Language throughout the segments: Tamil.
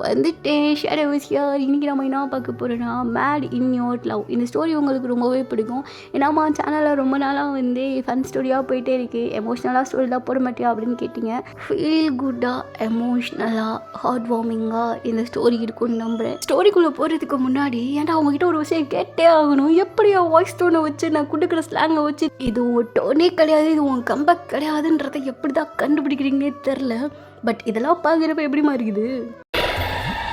வந்துட்டேன். Shadows here. இன்றைக்கி நம்ம என்ன பார்க்க போகிறோன்னா மேட் இன் யோர் லவ். இந்த ஸ்டோரி உங்களுக்கு ரொம்பவே பிடிக்கும். ஏன்னாம்மா சேனலில் ரொம்ப நாளாக வந்து ஃபன் ஸ்டோரியாக போயிட்டே இருக்குது. எமோஷ்னலாக ஸ்டோரிலாம் போட மாட்டியா அப்படின்னு கேட்டிங்க. ஃபீல் குட்டாக, எமோஷ்னலாக, ஹார்ட் வார்மிங்காக இந்த ஸ்டோரி இருக்குன்னு நம்புகிறேன். ஸ்டோரிக்குள்ளே போகிறதுக்கு முன்னாடி ஏன்டா அவங்ககிட்ட ஒரு விஷயம் கேட்டே ஆகணும். எப்படியா வாய்ஸ் டோனை வச்சு நான் கொடுக்குற ஸ்லாங்கை வச்சு இது உன் டோனே கிடையாது, இது உன் கம்பேக் கிடையாதுன்றதை எப்படி தான் கண்டுபிடிக்கிறீங்கன்னே தெரில. பட் இதெல்லாம் பார்க்குறப்ப எப்படிமா இருக்குது?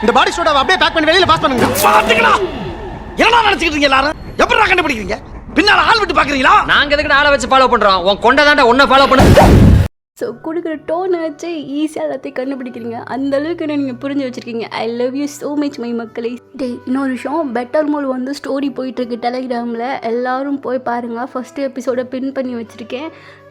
இந்த பாடி சோடாவை அப்படியே பேக் பண்ணி வெளியில பாஸ் பண்ணுங்க. பாத்துங்களா என்ன நினைச்சிட்டு இருக்கீங்க எல்லாரும்? எப்படிடா கண்டுபிடிக்கிறீங்க? பின்னால ஆள் விட்டு பாக்குறீங்களா? நாங்க எதுக்கு ஆளை வச்சு ஃபாலோ பண்றோம்? உன் கொண்டதாண்டா உன்னை ஃபாலோ பண்ணு. ஸோ கொடுக்குற டோனை வச்சு ஈஸியாக எல்லாத்தையும் கண்டுபிடிக்கிறீங்க. அந்தளவுக்கு நீங்கள் புரிஞ்சு வச்சுருக்கீங்க. ஐ love you so much my மக்களே. இன்னொரு விஷயம், பெட்டர் மோல் வந்து ஸ்டோரி போயிட்டுருக்கு டெலிகிராமில். எல்லோரும் போய் பாருங்கள். ஃபஸ்ட்டு எபிசோடை பின் பண்ணி வச்சுருக்கேன்.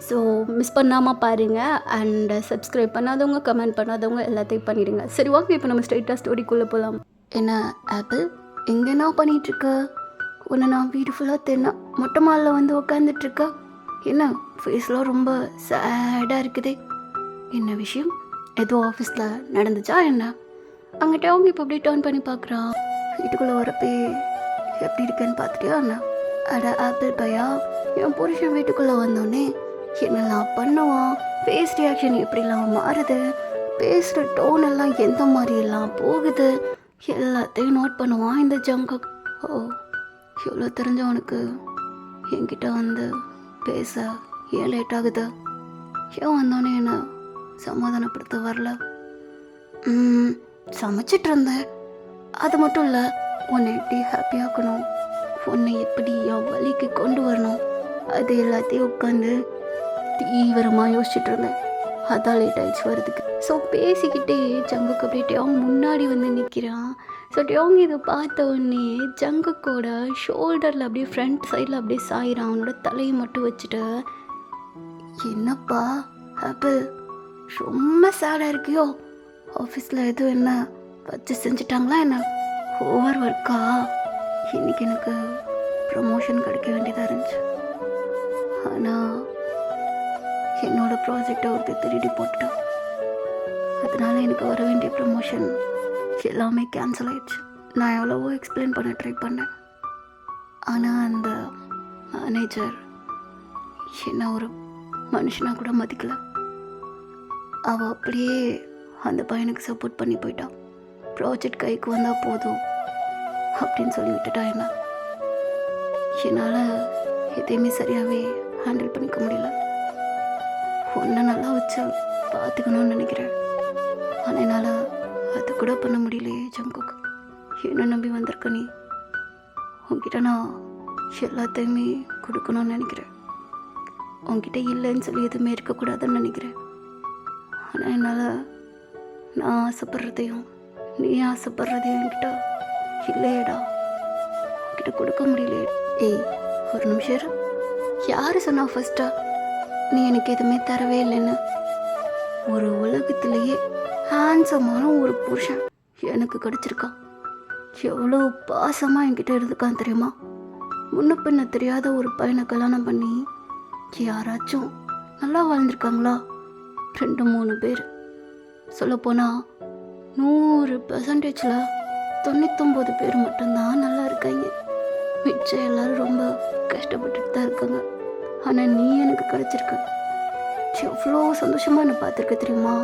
ஸோ மிஸ் பண்ணாமல் பாருங்கள். அண்ட் சப்ஸ்கிரைப் பண்ணாதவங்க, கமெண்ட் பண்ணாதவங்க எல்லாத்தையும் பண்ணிடுங்க. சரி, ஓகே, இப்போ நம்ம ஸ்ட்ரைட்டாக ஸ்டோரிக்குள்ளே போகலாம். என்ன ஆப்பிள், எங்கே என்ன பண்ணிகிட்ருக்க? உன்னை நான் வீடு ஃபுல்லாக தென்னா மொட்டை மாலில் வந்து உட்காந்துட்ருக்க. என்ன ஃபேஸ்லாம் ரொம்ப சேடாக இருக்குது. என்ன விஷயம்? ஏதோ ஆஃபீஸில் நடந்துச்சா என்ன? அங்கிட்ட அவங்க இப்போ அப்படியே டர்ன் பண்ணி பார்க்குறான். வீட்டுக்குள்ளே வரப்பே எப்படி இருக்குன்னு பார்த்துட்டியா அண்ணா? அட ஆப்பிள் பையா, என் புருஷன் வீட்டுக்குள்ளே வந்தோடனே என்னெல்லாம் பண்ணுவான், ஃபேஸ் ரியாக்ஷன் எப்படிலாம் மாறுது, பேசுகிற டோன் எல்லாம் எந்த மாதிரியெல்லாம் போகுது, எல்லாத்தையும் நோட் பண்ணுவான் இந்த ஜங்கக். ஓ, எவ்வளோ தெரிஞ்சவனுக்கு என்கிட்ட வந்து பேச ஏன் லேட் ஆகுது? ஏன் வந்தோடனே என்ன சமாதானப்படுத்த வரல? சமைச்சிட்டு இருந்தேன். அது மட்டும் இல்லை, உன்னை எப்படி ஹாப்பியாக்கணும், உன்னை எப்படி என் வழிக்கு கொண்டு வரணும், அது எல்லாத்தையும் உட்காந்து தீவிரமாக யோசிச்சுட்டு இருந்தேன். அதான் லேட் ஆகிடுச்சு வரதுக்கு. ஸோ பேசிக்கிட்டே ஜங்குக்கு அப்படியே டேங் முன்னாடி வந்து நிற்கிறான். ஸோ டேங் இதை பார்த்த உடனே ஜங்குக்கோட ஷோல்டரில் அப்படியே ஃப்ரண்ட் சைடில் அப்படியே சாயிறான். அவனோட தலையை மட்டும் வச்சுட்டு, என்னப்பா ஆப்பிள் ரொம்ப சேடாக இருக்கியோ? ஆஃபீஸில் எதுவும் என்ன வச்சு செஞ்சிட்டாங்களா என்ன? ஓவர் ஒர்க்கா? இன்றைக்கி எனக்கு ப்ரமோஷன் கிடைக்க வேண்டியதாக இருந்துச்சு. ஆனால் என்னோடய ப்ராஜெக்டை ஒருத்தர் திருடி போட்டுட்டான். அதனால எனக்கு வர வேண்டிய ப்ரமோஷன் எல்லாமே கேன்சல் ஆயிடுச்சு. நான் எவ்வளவோ எக்ஸ்பிளைன் பண்ண ட்ரை பண்ணேன். ஆனால் அந்த மேனேஜர் என்ன ஒரு மனுஷனாக கூட மதிக்கலை. அவள் அப்படியே அந்த பையனுக்கு சப்போர்ட் பண்ணி போயிட்டான். ப்ராஜெக்ட் கைக்கு வந்தால் போதும் அப்படின்னு சொல்லி விட்டுட்டா. என்னால் எதையுமே சரியாகவே ஹேண்டில் பண்ணிக்க முடியல. ஒன்றை நல்லா வச்சு பார்த்துக்கணும்னு நினைக்கிறேன். ஆனால் என்னால் அது கூட பண்ண முடியலையே ஜங்குக். என்ன நம்பி வந்திருக்க நீ? உன்கிட்ட நான் எல்லாத்தையுமே கொடுக்கணும்னு நினைக்கிறேன். உன்கிட்ட இல்லைன்னு சொல்லி எதுவுமே இருக்கக்கூடாதுன்னு நினைக்கிறேன். ஆனால் என்னால் நான் ஆசைப்படுறதையும் நீ ஆசைப்படுறதையும் என்கிட்ட இல்லையேடா, உன்கிட்ட கொடுக்க முடியலையே. ஏய், ஒரு நிமிஷம் இரு. யார் சொன்னா ஃபஸ்ட்டா நீ எனக்கு எதுவுமே தரவே இல்லைன்னு? ஒரு உலகத்திலேயே ஹேண்ட்ஸமான ஒரு புருஷன் எனக்கு கிடச்சிருக்கான். எவ்வளோ பாசமாக என்கிட்ட இருந்துக்கான் தெரியுமா? முன்ன பின்ன தெரியாத ஒரு பையனை கல்யாணம் பண்ணி யாராச்சும் நல்லா வாழ்ந்துருக்காங்களா? 2-3 பேர். சொல்லப்போனால் 100%ல் 99 பேர் மட்டும்தான் நல்லா இருக்காங்க. மிச்சம் எல்லோரும் ரொம்ப கஷ்டப்பட்டுட்டு தான் இருக்காங்க. ஆனால் நீ எனக்கு கிடச்சிருக்க. எவ்வளோ சந்தோஷமாக என்னை பார்த்துருக்க தெரியுமா?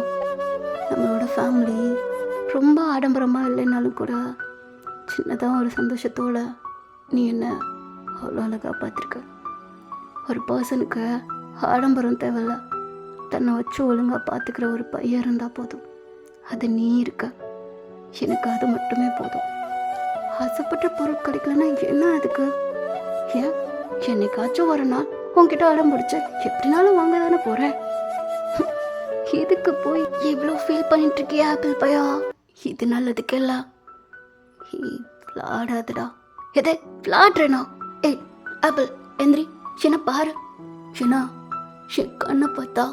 நம்மளோட ஃபேமிலி ரொம்ப ஆடம்பரமாக இல்லைனாலும் கூட சின்னதாக ஒரு சந்தோஷத்தோட நீ என்ன அவ்வளோ அழகாக பார்த்துருக்க. ஒரு பர்சனுக்கு ஆடம்பரம் தேவையில்ல, தன்னை வச்சு ஒழுங்காக பார்த்துக்கிற ஒரு பையன் இருந்தால் போதும். அது நீ இருக்க. எனக்கு அது மட்டுமே போதும். ஆசைப்பட்ட பொருள் கிடைக்கலன்னா என்ன அதுக்கு? ஏன் என்னைக்காச்சும் ஒரு நாள் உன்கிட்ட அடம் பிடிச்ச எப்படினாலும் வாங்க தானே போகிறேன். இதுக்கு போய் இவ்வளோ ஃபீல் பண்ணிட்டு இருக்கியா ஆப்பிள் பையா? இது நல்லதுக்கெல்லாம் விளாடாதுடா. எதே விளாடுறேனா? ஏய் ஆப்பிள் எந்திரி, என்ன பாரு. ஏன்னா என் கண்ணை பார்த்தா,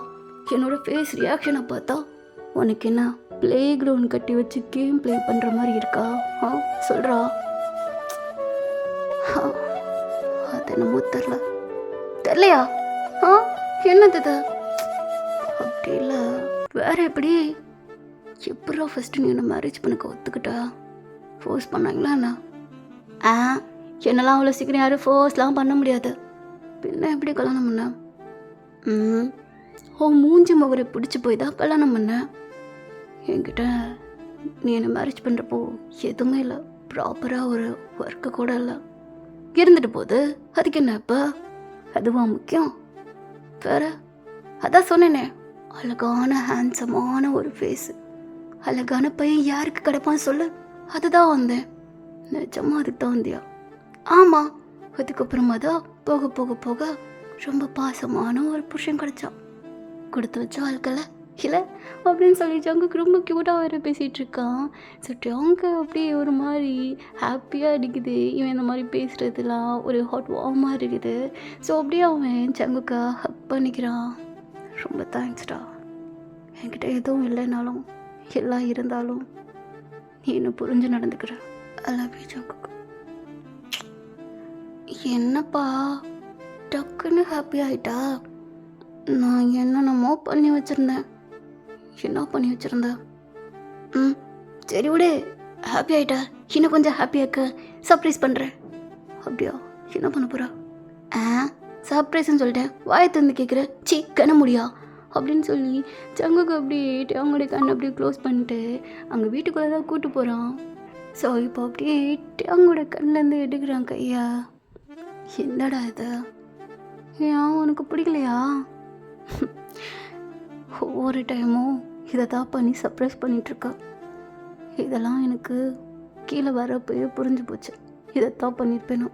என்னோட ஃபேஸ் ரியாக்ஷனை பார்த்தா உனக்கு என்ன ப்ளே கிரவுண்ட் கட்டி வச்சு கேம் ப்ளே பண்ணுற மாதிரி இருக்கா? சொல்கிறா. அது என்னமோ தெரிலையா? என்னது இது? அப்படி இல்லை, வேற எப்படி? எப்படா ஃபஸ்ட்டு நீ என்ன மேரேஜ் பண்ணக்க ஒத்துக்கிட்டா? ஃபோர்ஸ் பண்ணாங்களா என்ன? ஆ, என்னெல்லாம் அவ்வளோ சீக்கிரம் யாரும் ஃபோர்ஸ்லாம் பண்ண முடியாது. பின்ன எப்படி கல்யாணம் பண்ண? உன் மூஞ்சி முகரை பிடிச்சி போய் தான் கல்யாணம் பண்ண. என்கிட்ட நீ என்னை மேரேஜ் பண்ணுறப்போ எதுவுமே இல்லை, ப்ராப்பராக ஒரு ஒர்க்கு கூட இல்லை. இருந்துட்டு போகுது, அதுக்கு என்ன இப்போ? அதுவா முக்கியம்? வேற அதான் சொன்னேனே, அழகான ஹேண்ட்ஸமான ஒரு ஃபேஸு, அழகான பையன் யாருக்கு கிடைப்பான்னு சொல்லு, அதுதான் வந்தேன். நிஜமா அதுக்கு தான் வந்தியா? ஆமாம். அதுக்கப்புறமா தான் போக போக போக ரொம்ப பாசமான ஒரு புருஷன் கிடைச்சான். கொடுத்து வச்ச ஆட்களை இல்லை அப்படின்னு சொல்லி ஜங்குக்கு ரொம்ப க்யூட்டாக வேறு பேசிகிட்டு இருக்கான். ஸோ ஜங்கு அப்படியே ஒரு மாதிரி ஹாப்பியாக இருக்குது. இவன் இந்த மாதிரி பேசுகிறதுலாம் ஒரு ஹாட் வார்மாக இருக்குது. ஸோ அப்படியே அவன் ஜங்குக்கா ஹக் பண்ணிக்கிறான். ரொம்ப தேங்க்ஸ்டா, என்கிட்ட எதுவும் இல்லைனாலும் எல்லாம் இருந்தாலும் நீ என்ன புரிஞ்சு நடந்துக்கிற. ஐ லவ் யூ ஜங்குக்கு. என்னப்பா டக்குன்னு ஹாப்பி ஆகிட்டா? நான் என்னென்னமோ பண்ணி வச்சுருந்தேன். என்ன பண்ணி வச்சுருந்த? சரி விடு, ஹாப்பி ஆகிட்டா. இன்னும் கொஞ்சம் ஹாப்பியாக்க சர்ப்ரைஸ் பண்ணுறேன். அப்படியா? என்ன பண்ண போகிறா? சர்ப்ரைஸ்ன்னு சொல்லிட்டேன், வாயை திறந்து கேட்குற. சி கண்ண முடியா அப்படின்னு சொல்லி ஜங்குக்கு அப்படியே அவங்களுடைய கண்ணை அப்படியே க்ளோஸ் பண்ணிட்டு அங்கே வீட்டுக்குள்ளே தான் கூப்பிட்டு போகிறான். ஸோ இப்போ அப்படியே அவங்களோட கண்ணிலேருந்து எடுக்கிறான் கையா. என்னடா இது? ஏன் உனக்கு பிடிக்கலையா? ஒவ்வொரு டைமும் இதை தான் பண்ணி சர்ப்ரைஸ் பண்ணிகிட்ருக்கா. இதெல்லாம் எனக்கு கீழே வரப்போயே புரிஞ்சு போச்சு. இதைத்தான் பண்ணியிருப்பேன்.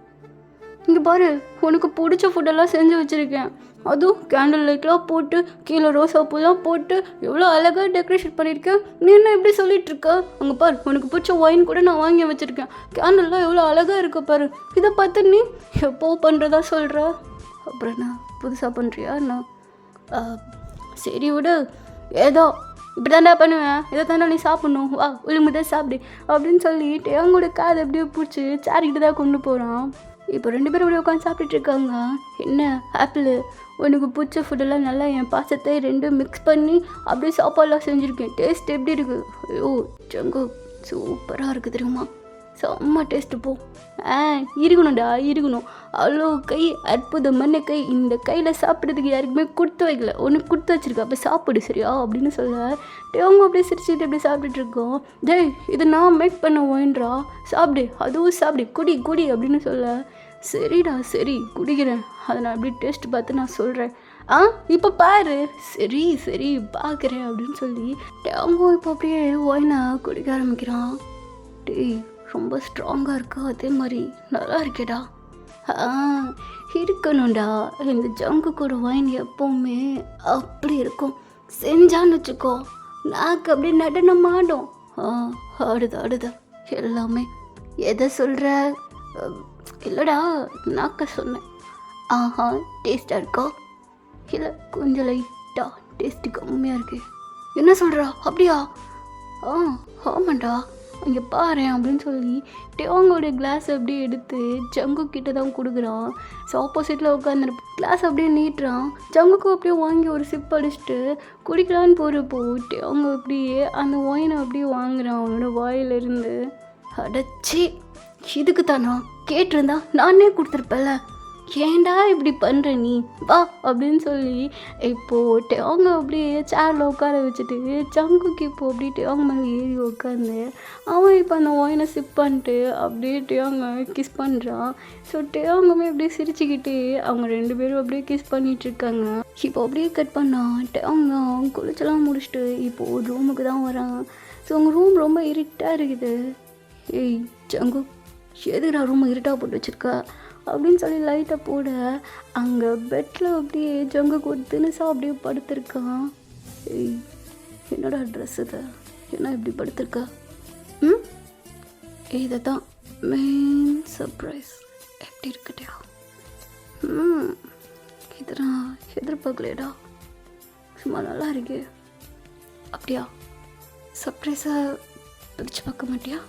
இங்கே பாரு, உனக்கு பிடிச்ச ஃபுட்டெல்லாம் செஞ்சு வச்சுருக்கேன். அதுவும் கேண்டில் லைட்லாம் போட்டு கீழே ரோசா பூலாம் போட்டு எவ்வளோ அழகாக டெக்கரேஷன் பண்ணியிருக்கேன். நீ என்ன எப்படி சொல்லிகிட்ருக்க? அங்கே பாரு, உனக்கு பிடிச்ச ஒயின் கூட நான் வாங்கி வச்சுருக்கேன். கேண்டில்லாம் எவ்வளோ அழகாக இருக்க பாரு. இதை பார்த்து நீ எப்போ பண்ணுறதா சொல்கிற? அப்புறம் நான் புதுசாக பண்ணுறியா? நான் சரி விடு, ஏதோ இப்படி தாண்டா பண்ணுவேன், இதை தாண்டா நீ சாப்பிட்ணும், வா ஒழுங்குதான் சாப்பிடு அப்படின்னு சொல்லிட்டு அவங்களோட காதை அப்படியே பிடிச்சி சாரிக்கிட்டு தான் கொண்டு போகிறான். இப்போ 2 பேரும் அப்படியே உட்காந்து சாப்பிட்டுட்டு இருக்காங்க. என்ன ஆப்பிள், உனக்கு பிடிச்ச ஃபுட்டெல்லாம் நல்லா என் பாசத்தை 2 மிக்ஸ் பண்ணி அப்படியே சாப்பாடெலாம் செஞ்சுருக்கேன். டேஸ்ட் எப்படி இருக்குது? ஐயோ ஜங்கு சூப்பராக இருக்குது தெரியுமா? செம்ம டேஸ்ட்டு. போ இருக்கணும்டா, இருக்கணும். அவ்வளோ கை, அற்புதமான கை. இந்த கையில் சாப்பிட்றதுக்கு யாருக்குமே கொடுத்து வைக்கல, உனக்கு கொடுத்து வச்சிருக்க, அப்போ சாப்பிடு சரியா அப்படின்னு சொல்ல அவங்க அப்படியே சிரிச்சுட்டு அப்படியே சாப்பிட்டுட்டு இருக்கோம். டேய் இது நான் மேக் பண்ண ஒயின்ரா, சாப்பிடு, அதுவும் சாப்பிடு, குடி குடி அப்படின்னு சொல்ல சரிடா சரி குடிக்கிறேன், அதை நான் அப்படியே டேஸ்ட் பார்த்து நான் சொல்கிறேன். இப்போ பாரு, சரி சரி பார்க்குறேன் அப்படின்னு சொல்லி அவங்க இப்போ அப்படியே ஒயினை குடிக்க ஆரம்பிக்கிறான். டேய் ரொம்ப ஸ்ட்ராங்காக இருக்கா, அதே மாதிரி நல்லா இருக்கேடா. இருக்கணும்டா, இந்த ஜங்கு கூட ஒயின் எப்போவுமே அப்படி இருக்கும். செஞ்சான்னு வச்சுக்கோ நாக்கு அப்படியே நடனம் ஆடும். ஆடுதா எல்லாமே. எதை சொல்கிற? இல்லைடா நாக்க சொன்னேன். டேஸ்ட்டாக இருக்கா? இல்லை கொஞ்சம் லைட்டாக டேஸ்ட்டு கம்மியாக இருக்கு. என்ன சொல்கிறா? அப்படியா? ஆமாண்டா, இங்கே பாரு அப்படின்னு சொல்லி அவங்களுடைய கிளாஸ் அப்படியே எடுத்து ஜங்கு கிட்ட தான் கொடுக்குறான். ஸோ ஆப்போசிட்டில் உட்காந்து கிளாஸ் அப்படியே நீட்டுறான். ஜங்குக்கும் அப்படியே வாங்கி ஒரு சிப் அடிச்சுட்டு குடிக்கலான்னு போகிறப்போ அவங்க அப்படியே அந்த ஒயினை அப்படியே வாங்குறான் அவனோட வாயிலிருந்து. அடைச்சி இதுக்கு தானா கேட்டிருந்தா நானே கொடுத்துருப்பேன்ல, ஏண்டா இப்படி பண்ணுற நீ, வா அப்படின்னு சொல்லி இப்போது அவங்க அப்படியே சேரில் உட்கார வச்சுட்டு ஜங்குக்கு இப்போ அப்படியே அவங்க மேலே ஏறி உட்காந்து அவன் இப்போ அந்த ஒயினை சிப் பண்ணிட்டு அப்படியே அவங்க கிஸ் பண்ணுறான். ஸோ அவங்கமே அப்படியே சிரிச்சுக்கிட்டு அவங்க 2 பேரும் அப்படியே கிஸ் பண்ணிகிட்ருக்காங்க. இப்போ அப்படியே கட் பண்ணான் அவங்க குளிச்செல்லாம் முடிச்சுட்டு இப்போது ரூமுக்கு தான் வரான். ஸோ அவங்க ரூம் ரொம்ப இருட்டாக இருக்குது. ஏய் ஜங்கு, எதுக்கு நான் ரூமை இருட்டாக போட்டு வச்சுருக்கா அப்படின்னு சொல்லி லைட்டை போட அங்கே பெட்டில் அப்படியே ஜங்குக்கு ஒரு தினுசா அப்படியே படுத்திருக்கான். ஏய் என்னோட ட்ரெஸ் இது, என்ன இப்படி படுத்திருக்கா? இதை தான் மெயின் சர்ப்ரைஸ். எப்படி இருக்கட்டியா? இதை நான் எதிர்பார்க்கலையடா, சும்மா நல்லா இருக்கே. அப்படியா? சர்ப்ரைஸை பிரித்து பார்க்க மாட்டியா?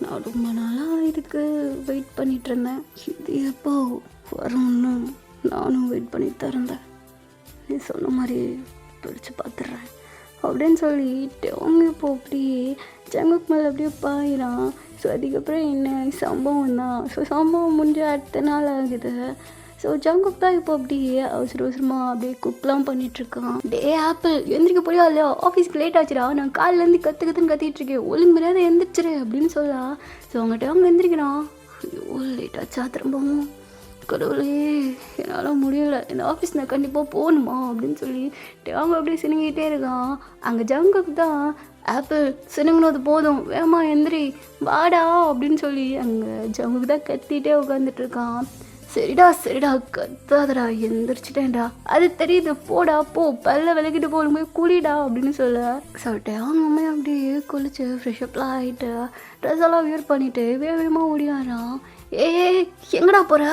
நான் ரொம்ப நாளாக இதுக்கு வெயிட் பண்ணிகிட்டு இருந்தேன். இது எப்போ வரும்னு நானும் வெயிட் பண்ணிட்டு தான் இருந்தேன். நீ சொன்ன மாதிரி பிடிச்சி பார்த்துட்றேன். அப்படின்னு சொல்லிட்டு அவங்க இப்போ அப்படியே ஜங்குக் மேலே அப்படியே பாயிறான். ஸோ அதுக்கப்புறம் என்ன சம்பவம் தான். ஸோ சம்பவம் முடிஞ்ச அடுத்த நாள் ஆகுது. ஸோ ஜங்குக் தான் இப்போ அப்படியே அவசரமாக அப்படியே குக்லாம் பண்ணிகிட்ருக்கான். டே ஆப்பிள் எந்திரிக்க போறியா இல்லையா, ஆஃபீஸ்க்கு லேட் ஆச்சுடா, நான் காலிலேருந்து கற்றுக்கிட்டுன்னு இருக்கேன், ஒழுங்கு மரியாதை எந்திரிச்சிரு அப்படின்னு சொல்லலாம். ஸோ அவங்ககிட்ட அவங்க எந்திரிக்கிறான். ஐயோ லேட் ஆச்சா திரும்பவும், கடவுளே என்னால் முடியலை, இந்த ஆஃபீஸ் நான் கண்டிப்பாக போகணுமா அப்படின்னு சொல்லி அவங்க அப்படியே சினிங்கிட்டே இருக்கான். அங்கே ஜங்குக் தான் ஆப்பிள் சினுங்கணும், அது போதும் வேமா எந்திரி வாடா அப்படின்னு சொல்லி அங்கே ஜங்குக் தான் கத்திகிட்டே உட்காந்துட்ருக்கான். சரிடா கத்தாதடா, எந்திரிச்சிட்டேன்டா, அது தெரியுது, போடா போ, பல்ல விளக்கிட்டு போய் குளிடா அப்படின்னு சொல்லிட்டு அவங்க அம்மா அப்படியே குளிச்சு ஃப்ரெஷ்அப்லாம் ஆகிட்டு ட்ரெஸ் எல்லாம் வியர் பண்ணிட்டு வேகமாக ஓடியாரான். எங்கடா போகிற?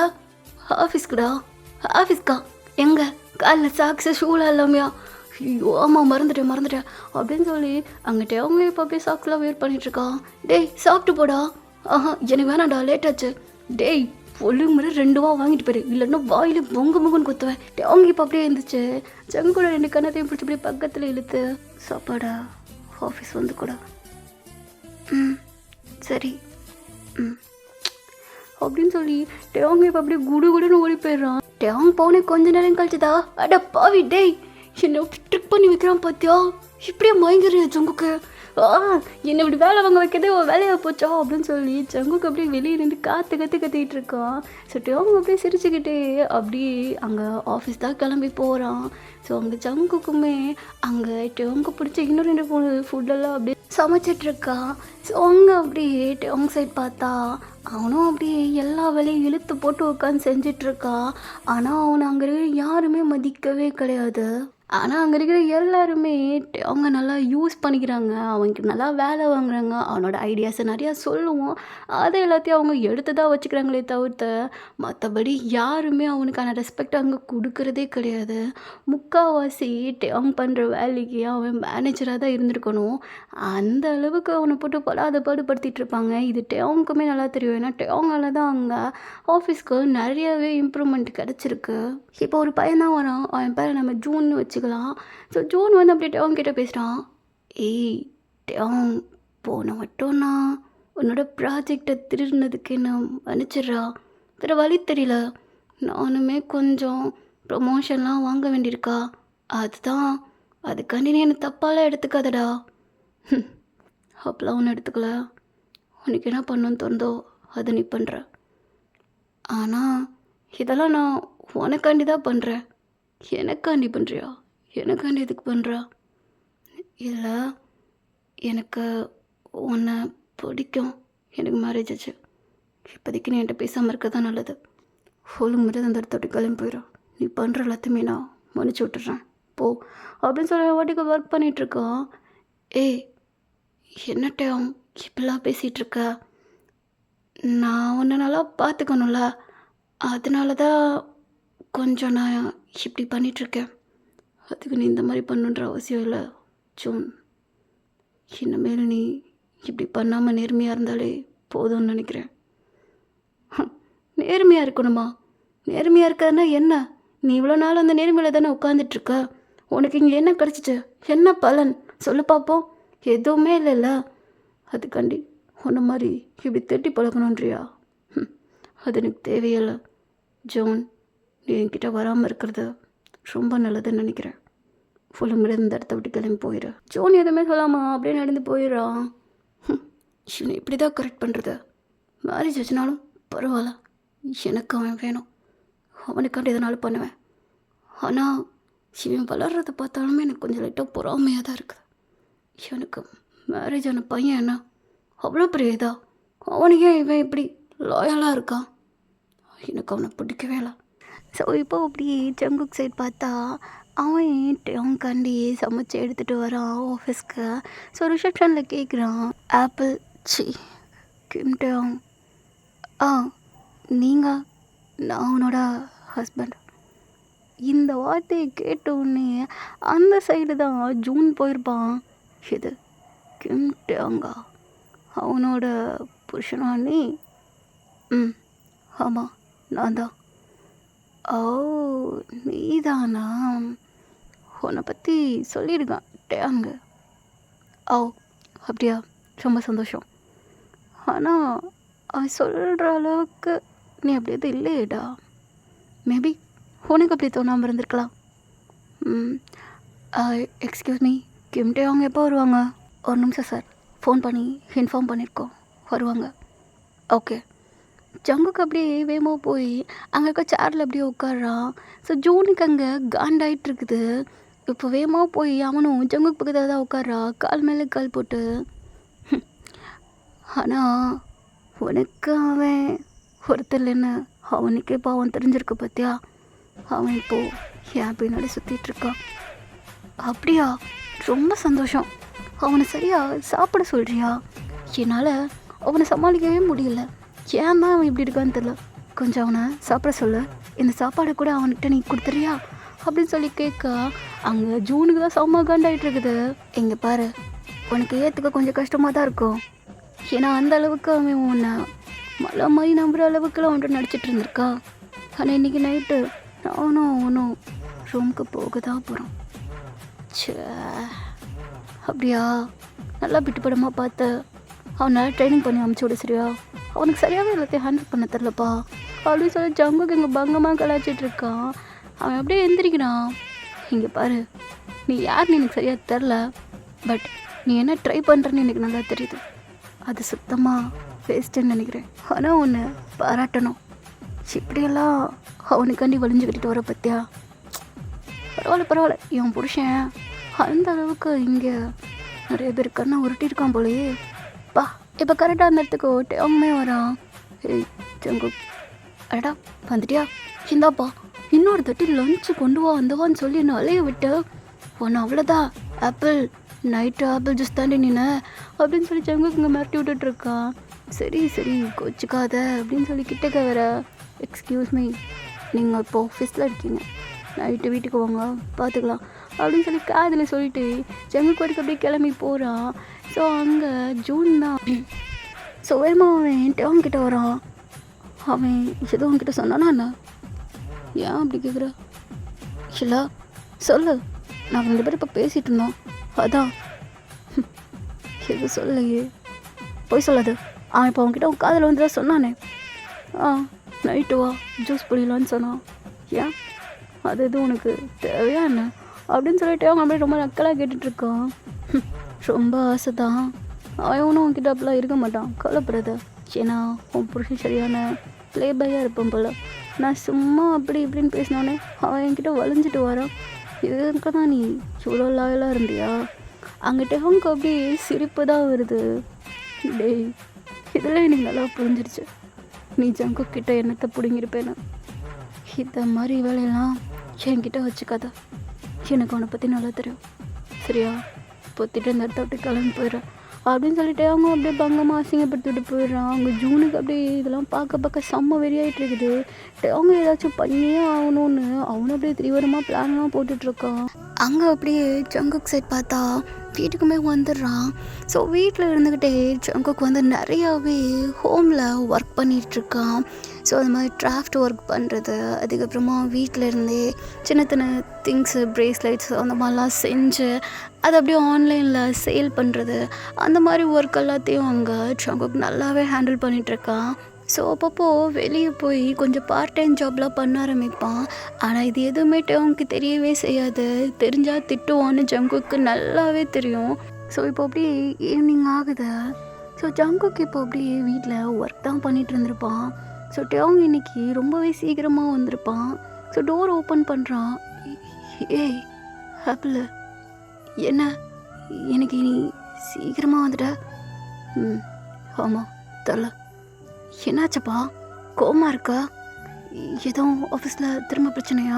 ஆஃபீஸ்க்கா? எங்கே? காலில் சாக்ஸு ஷூலாம் இல்லாமையா? ஐயோ ஆமாம் மறந்துட்டேன் அப்படின்னு சொல்லி அங்கிட்ட அவங்க இப்போ அப்படியே சாக்ஸ்லாம் வியர் பண்ணிகிட்ருக்கான். டேய் சாப்பிட்டு போடா. எனக்கு வேணாம்டா, லேட் ஆச்சு. டேய் ஒழுங்கு முறை 2 ரூபா வாங்கிட்டு போயிரு, இல்லைன்னா வாயில் பொங்குன்னு குத்துவேன். அவங்க இப்போ அப்படியே இருந்துச்சு. ஜங்கூட 2 கண்ணத்தையும் பிடிச்சி அப்படியே பக்கத்தில் இழுத்து, சாப்பாடா ஆஃபீஸ் வந்து கூட சரி அப்படின்னு சொல்லி டேவங்க இப்போ அப்படியே குடுன்னு ஓடி போயிடுறான். டேவங்க போனே கொஞ்ச நேரம் கழிச்சுதா, அட பாவி டேய் என்ன ட்ரிக் பண்ணி வைக்கிறான் பார்த்தியா, இப்படியே மயங்குறியா ஜங்குக்கு, என்னை இப்படி வேலை வாங்க வைக்கிறதே வேலையாக போச்சா அப்படின்னு சொல்லி ஜங்குக்கு அப்படியே வெளியே நின்று கத்திக்கிட்டு இருக்கான். ஸோ டேவங்க அப்படியே சிரிச்சுக்கிட்டே அப்படியே அங்கே ஆஃபீஸ் தான் கிளம்பி போகிறான். ஸோ அங்கே ஜங்குக்குமே அங்கே டேவங்க பிடிச்ச இன்னும் 2 ஃபுட்டெல்லாம் அப்படியே சமைச்சிட்ருக்கான். ஸோ அவங்க அப்படியே டேவங்க சைட் பார்த்தா அவனும் அப்படியே எல்லா வேலையும் இழுத்து போட்டு உட்காந்து செஞ்சிட்ருக்கான். ஆனால் அவனை அங்கே இருக்கிற யாருமே மதிக்கவே கிடையாது. ஆனால் அங்கே இருக்கிற எல்லாருமே அவங்க நல்லா யூஸ் பண்ணிக்கிறாங்க, அவனுக்கு நல்லா வேலை வாங்குறாங்க, அவனோட ஐடியாஸை நிறையா சொல்லுவோம், அதை எல்லாத்தையும் அவங்க எடுத்து தான் வச்சுக்கிறாங்களே தவிர்த்து மற்றபடி யாருமே அவனுக்கான ரெஸ்பெக்ட் அங்கே கொடுக்கறதே கிடையாது. முக்கால்வாசி அவங்க பண்ணுற வேலைக்கு அவன் மேனேஜராக தான் இருந்திருக்கணும். அந்த அளவுக்கு அவனை போட்டு பாடுபடுத்திட்டு இருப்பாங்க. இது டேவங்குக்குமே நல்லா தெரியும். ஏன்னா டேவங்கால தான் அங்கே ஆஃபீஸ்க்கு நிறையவே இம்ப்ரூவ்மெண்ட் கிடச்சிருக்கு. இப்போ ஒரு பையன் தான் வரான், அவன் பேரை நம்ம ஜூன்னு வச்சுக்கலாம். ஸோ ஜூன் வந்து அப்படியே டேவங் கிட்ட பேசுகிறான். ஏய் டேவங், போன மட்டும் நான் உன்னோட ப்ராஜெக்டை திருடினதுக்கு என்ன மன்னிச்சிட்றா, வேறு வழி தெரியல, நானுமே கொஞ்சம் ப்ரொமோஷன்லாம் வாங்க வேண்டியிருக்கா, அதுதான், அதுக்காண்டி நீ என்னை தப்பாலாம் எடுத்துக்காதடா. அப்போலாம் ஒன்றும் எடுத்துக்கல, உனக்கு என்ன பண்ணணும்னு தோணுதோ அதை நீ பண்ணுற, ஆனால் இதெல்லாம் நான் உனக்காண்டி தான் பண்ணுறேன். எனக்காண்டி பண்ணுறியா? எனக்காண்டி எதுக்கு பண்ணுறா? இல்லை, எனக்கு உன்னை பிடிக்கும், எனக்கு மேரேஜ் ஆச்சு, இப்போதைக்கு நீ என்கிட்ட பேசாமல் இருக்க தான் நல்லது. ஒழுங்கு முறை அந்த இடத்த கிளம்பி போயிடும், நீ பண்ணுற எல்லாத்தையுமே நான் மன்னிச்சு விட்டுறேன் போ அப்படின்னு சொல்லி வாட்டிக்கு ஒர்க் பண்ணிகிட்ருக்கான். ஏய் என்னட்ட இப்படிலாம் பேசிகிட்ருக்க, நான் உன்னை நல்லா பார்த்துக்கணும்ல, அதனால தான் கொஞ்சம் நான் இப்படி பண்ணிகிட்ருக்கேன், அதுக்கு நீ இந்த மாதிரி பண்ணுன்ற அவசியம் இல்லை ஜூன். இனிமேல் நீ இப்படி பண்ணாமல் நேர்மையாக இருந்தாலே போதும்னு நினைக்கிறேன். நேர்மையாக இருக்கணுமா? நேர்மையாக இருக்கிறதுனா என்ன? நீ இவ்வளோ நாள் அந்த நேர்மையில் தானே உட்காந்துட்ருக்க, உனக்கு இங்கே என்ன கிடச்சிச்சு, என்ன பலன் சொல்லு பார்ப்போம்? எதுவுமே இல்லைல்ல, அதுக்காண்டி உன்ன மாதிரி இப்படி தட்டி பழகணுன்றியா? அது எனக்கு தேவையில்லை ஜோன், நீ என்கிட்ட வராமல் இருக்கிறது ரொம்ப நல்லதுன்னு நினைக்கிறேன். ஃபுல்லுங்கிற இந்த இடத்த விட்டு கிளம்பி போயிடு. ஜோன் எதுவுமே சொல்லாமா அப்படியே நடந்து போயிடுறான். இவனை இப்படி தான் கரெக்ட் பண்ணுறது, மேரேஜ் வச்சுனாலும் பரவாயில்ல, எனக்கு அவன் வேணும், அவனுக்காண்டி எதனாலும் பண்ணுவேன். ஆனால் இவன் வளர்றதை பார்த்தாலுமே எனக்கு கொஞ்சம் லைட்டாக பொறாமையாக தான் இருக்குது. இவனுக்கு மேரேஜ் ஆன பையன் என்ன அவ்வளோ பெரிய இதா, அவனுக்கே இவன் இப்படி லாயலாக இருக்கான், எனக்கு அவனை பிடிக்கவே இல்லை. ஸோ இப்போ அப்படி ஜங்குக் சைட் பார்த்தா அவன் அவன்காண்டி சமைச்சு எடுத்துகிட்டு வரான் ஆஃபீஸ்க்கு. ஸோ ரிசப்ஷனில் கேட்குறான், ஆப்பிள் கிம் டேவங், நீங்கள், நான் அவனோட ஹஸ்பண்ட். இந்த வார்த்தையை கேட்ட உடனே அந்த சைடு தான் ஜூன் போயிருப்பான். இது கிம் டேவங்கா, அவனோட புருஷனா நீ? ஆமாம் நான் தான். ஓ நீதானா, உன்னை பற்றி சொல்லியிருக்கான் டேங்க. ஓ அப்படியா, ரொம்ப சந்தோஷம். ஆனால் அவன் சொல்கிற அளவுக்கு நீ அப்படி எதுவும் இல்லையேடா. மேபி உனக்கு அப்படி தோணாமல் இருந்திருக்கலாம். எக்ஸ்கியூஸ் மீ, கிம்டே அவங்க எப்போ வருவாங்க? ஒரு நிமிஷம் சார், ஃபோன் பண்ணி இன்ஃபார்ம் பண்ணியிருக்கோம், வருவாங்க. ஓகே. ஜங்குக்கு அப்படியே வேகமாக போய் அங்கே இருக்க சேரில் அப்படியே உட்காடுறான். ஸோ ஜூனுக்கு அங்கே காண்டாயிட்டு இருக்குது. இப்போ வேகமாக போய் அவனும் ஜங்குக்கு பக்கத்தில் தான் உட்காடுறா, கால் மேலே கால் போட்டு. ஆனால் உனக்கு அவன் ஒருத்தர் இல்லைன்னு அவனுக்கே பாவம் தெரிஞ்சிருக்கு பார்த்தியா. அவன் இப்போது என் பின்னாடி சுற்றிட்டுருக்கான். அப்படியா, ரொம்ப சந்தோஷம். அவனை சரியாக சாப்பிட சொல்கிறியா? என்னால் அவனை சமாளிக்கவே முடியல. ஏன் தான் அவன் இப்படி இருக்கான்னு தெரில. கொஞ்சம் அவனை சாப்பிட சொல்ல, இந்த சாப்பாடை கூட அவன்கிட்ட நீ கொடுத்துறியா அப்படின்னு சொல்லி கேட்க அங்கே ஜூனுக்கு தான் செம்ம காண்டாயிட்டு இருக்குது. இங்கே பாரு, உனக்கு ஏற்றுக்க கொஞ்சம் கஷ்டமாக தான் இருக்கும். ஏன்னா அந்த அளவுக்கு அவன் உன்னை மழை மாதிரி நம்புகிற அளவுக்குலாம் அவன்கிட்ட நடிச்சிட்டு இருந்திருக்கா. ஆனால் இன்றைக்கி நைட்டு நானும் அவனும் ரூமுக்கு போக தான் போகிறோம். சே, அப்படியா? நல்லா பிட்டுப்படமாக பார்த்து அவன் நல்லா ட்ரைனிங் பண்ணி அமுச்சு விட சரியா? அவனுக்கு சரியாகவே எல்லாத்தையும் ஹேண்டில் பண்ண தெரிலப்பா அப்படின்னு சொல்லி ஜங்குக்கு இங்கே பங்கமாக கலாச்சிட்ருக்கான். அவன் அப்படியே எந்திரிக்கிறான். இங்கே பாரு, நீ யாருன்னு எனக்கு சரியாக தெரில, பட் நீ என்ன ட்ரை பண்ணுறன்னு எனக்கு நல்லா தெரியுது. அது சுத்தமாக வேஸ்ட்டுன்னு நினைக்கிறேன். ஆனால் ஒன்று பாராட்டணும், இப்படியெல்லாம் அவனுக்காண்டி வலிஞ்சு கட்டிட்டு வர பற்றியா? பரவாயில்ல, என் புருஷன் அந்த அளவுக்கு இங்கே நிறைய பேர் கண்ணை உருட்டியிருக்கான் போலையே. பா, இப்போ கரெக்டாக அந்த இடத்துக்கு டேமே வரான். ஏய் ஜங்கு, அடடா வந்துட்டியா? இந்தாப்பா இன்னொரு தட்டி லஞ்சு கொண்டு வா வந்தவான்னு சொல்லி என்ன அலைய விட்டு ஒன்று அவ்வளோதான். ஆப்பிள் நைட்டு ஆப்பிள் ஜூஸ் தாண்டி நின்று அப்படின்னு சொல்லி ஜங்குக்கு இங்கே மிரட்டி விட்டுட்ருக்கான். சரி கோச்சிக்காத அப்படின்னு சொல்லி கிட்டக்க வர. எக்ஸ்கியூஸ் மீ, நீங்கள் இப்போ ஆஃபீஸில் இருக்கீங்க, நைட்டு வீட்டுக்கு வாங்க பார்த்துக்கலாம் அப்படின்னு சொல்லி காதில் சொல்லிட்டு ஜங்குக்கு வரைக்கும் அப்படியே கிளம்பி போகிறான். ஸோ அங்கே ஜூன் தான். ஸோ வேமா அவன் அவன்கிட்ட வரான். அவன் எதுவும் அவன்கிட்ட சொன்னானா என்ன? ஏன் அப்படி கேட்குற? இல்லை சொல்லு, நாங்கள் 2 பேரும் இப்போ பேசிகிட்டு இருந்தோம், அதான். எதுவும் சொல்லலையே, போய் சொல்லாது. அவன் இப்போ அவன்கிட்ட அவன் காதில் வந்து தான் சொன்னானே. நைட்டு வா ஜூஸ் பிடிக்கலான்னு சொன்னான். ஏன் அது எதுவும் உனக்கு தேவையா என்ன அப்படின்னு சொல்லிட்டு அவங்க அப்படியே ரொம்ப நக்கலாக கேட்டுட்ருக்கான். ரொம்ப ஆசை தான், அவனும் அவன்கிட்ட அப்படிலாம் இருக்க மாட்டான், கவலைப்படாத. ஏன்னா உன் புருஷன் சரியான ப்ளே பாயாக இருப்பான் போல். நான் சும்மா அப்படி இப்படின்னு பேசினோன்னே அவன் என்கிட்ட வளைஞ்சிட்டு வரான். இதுக்கு தான் நீ இவ்வளோ லாயலாக இருந்தியா? அங்கிட்ட அவங்க அப்படியே சிரிப்பு தான் வருது. டேய், இதில் எனக்கு நல்லா புரிஞ்சிருச்சு நீ ஜங்கு கிட்ட என்னத்தை பிடுங்கிருப்பேன்னு. இந்த மாதிரி வேலையெல்லாம் என்கிட்ட வச்சுக்காத, எனக்கு அவனை பற்றி நல்லா தெரியும் சரியா? பொத்திட்டு இந்த இடத்த அப்படி கிளம்பி போயிடுறேன் அப்படின்னு சொல்லிட்டு அவங்க அப்படியே பங்கமாக அசிங்கப்படுத்திட்டு போயிடுறான். அவங்க ஜூனுக்கு அப்படியே இதெல்லாம் பார்க்க செம்ம வெறியாகிட்டு இருக்குது. அவங்க ஏதாச்சும் பண்ணியே ஆகணும்னு அவனும் அப்படியே தீவிரமாக பிளான்லாம் போட்டுட்ருக்கான். அங்கே அப்படியே ஜங்குக் சைட் பார்த்தா வீட்டுக்குமே வந்துடுறான். ஸோ வீட்டில் இருந்துக்கிட்டே ஜங்குக்கு வந்து நிறையாவே ஹோமில் ஒர்க் பண்ணிகிட்ருக்கான். ஸோ அது மாதிரி கிராஃப்ட் ஒர்க் பண்ணுறது, அதுக்கப்புறமா வீட்டில் இருந்தே சின்ன திங்ஸு, ப்ரேஸ்லெட்ஸ் அந்த மாதிரிலாம் செஞ்சு அதை அப்படியே ஆன்லைனில் சேல் பண்ணுறது, அந்த மாதிரி ஒர்க் எல்லாத்தையும் அங்கே ஜங்குக் நல்லாவே ஹேண்டில் பண்ணிகிட்ருக்கான். ஸோ அப்பப்போ வெளியே போய் கொஞ்சம் பார்ட் டைம் ஜாப்லாம் பண்ண ஆரம்பிப்பான். ஆனால் இது எதுவுமே அவனுக்கு தெரியவே செய்யாது. தெரிஞ்சால் திட்டுவான்னு ஜங்குக்கு நல்லாவே தெரியும். ஸோ இப்போ அப்படியே ஈவினிங் ஆகுது. ஸோ ஜங்குக்கு இப்போ அப்படியே வீட்டில் ஒர்க் தான் பண்ணிகிட்டு இருந்திருப்பான். ஸோ அவங்க இன்னைக்கு ரொம்பவே சீக்கிரமாக வந்திருப்பான். ஸோ டோர் ஓப்பன் பண்ணுறான். ஏய் ஆப்பிள், என்ன எனக்கு நீ சீக்கிரமாக வந்துட்ட? ஆமாம் தரல. என்னாச்சப்பா, கோவமாக இருக்கா? எதுவும் ஆஃபீஸில் திரும்ப பிரச்சனையா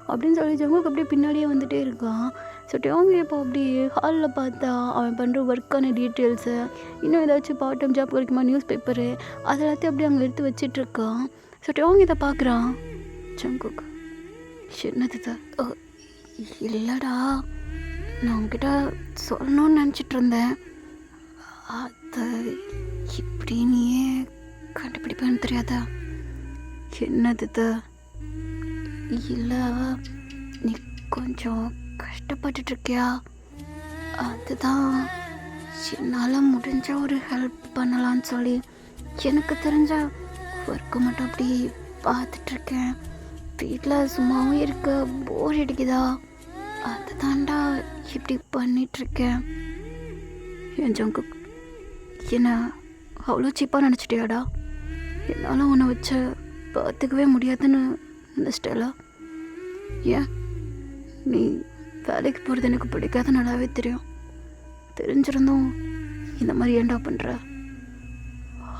அப்படின்னு சொல்லி ஜங்குக்கு அப்படியே பின்னாடியே வந்துகிட்டே இருக்கான். ஸோ அவங்க இப்போ அப்படி ஹாலில் பார்த்தா அவன் பண்ணுற ஒர்க்கான டீட்டெயில்ஸு, இன்னும் ஏதாச்சும் பார்ட் டைம் ஜாப் வரைக்குமா நியூஸ் பேப்பரு, அது எல்லாத்தையும் அப்படியே அங்கே எடுத்து வச்சிட்ருக்கான். ஸோ அவங்க இதை பார்க்குறான். ஜங்குக்கு என்னது இல்லைடா, நான் உங்ககிட்ட சொல்லணும்னு நினச்சிட்டு இருந்தேன், அது இப்படி நீயே கண்டுபிடிப்பேன்னு தெரியாதா? என்னது? இல்லை, நீ கொஞ்சம் கஷ்டப்பட்டுட்ருக்கியா? அதுதான் என்னால் முடிஞ்ச ஒரு ஹெல்ப் பண்ணலான்னு சொல்லி எனக்கு தெரிஞ்ச ஒர்க்கு மட்டும் அப்படி பார்த்துட்ருக்கேன். வீட்டில் சும்மாவும் இருக்க போர் அடிக்குதா, அதை தாண்டா இப்படி பண்ணிகிட்ருக்கேன். என் ஜங்கு என்ன அவ்வளோ சீப்பாக நினச்சிட்டியாடா? என்னால் உன்னை வச்சு பார்த்துக்கவே முடியாதுன்னு நினச்சிட்டல. ஏன் நீ வேலைக்கு போகிறது எனக்கு பிடிக்காத நல்லாவே தெரியும். தெரிஞ்சிருந்தும் இந்த மாதிரி ஏண்டா பண்ணுற?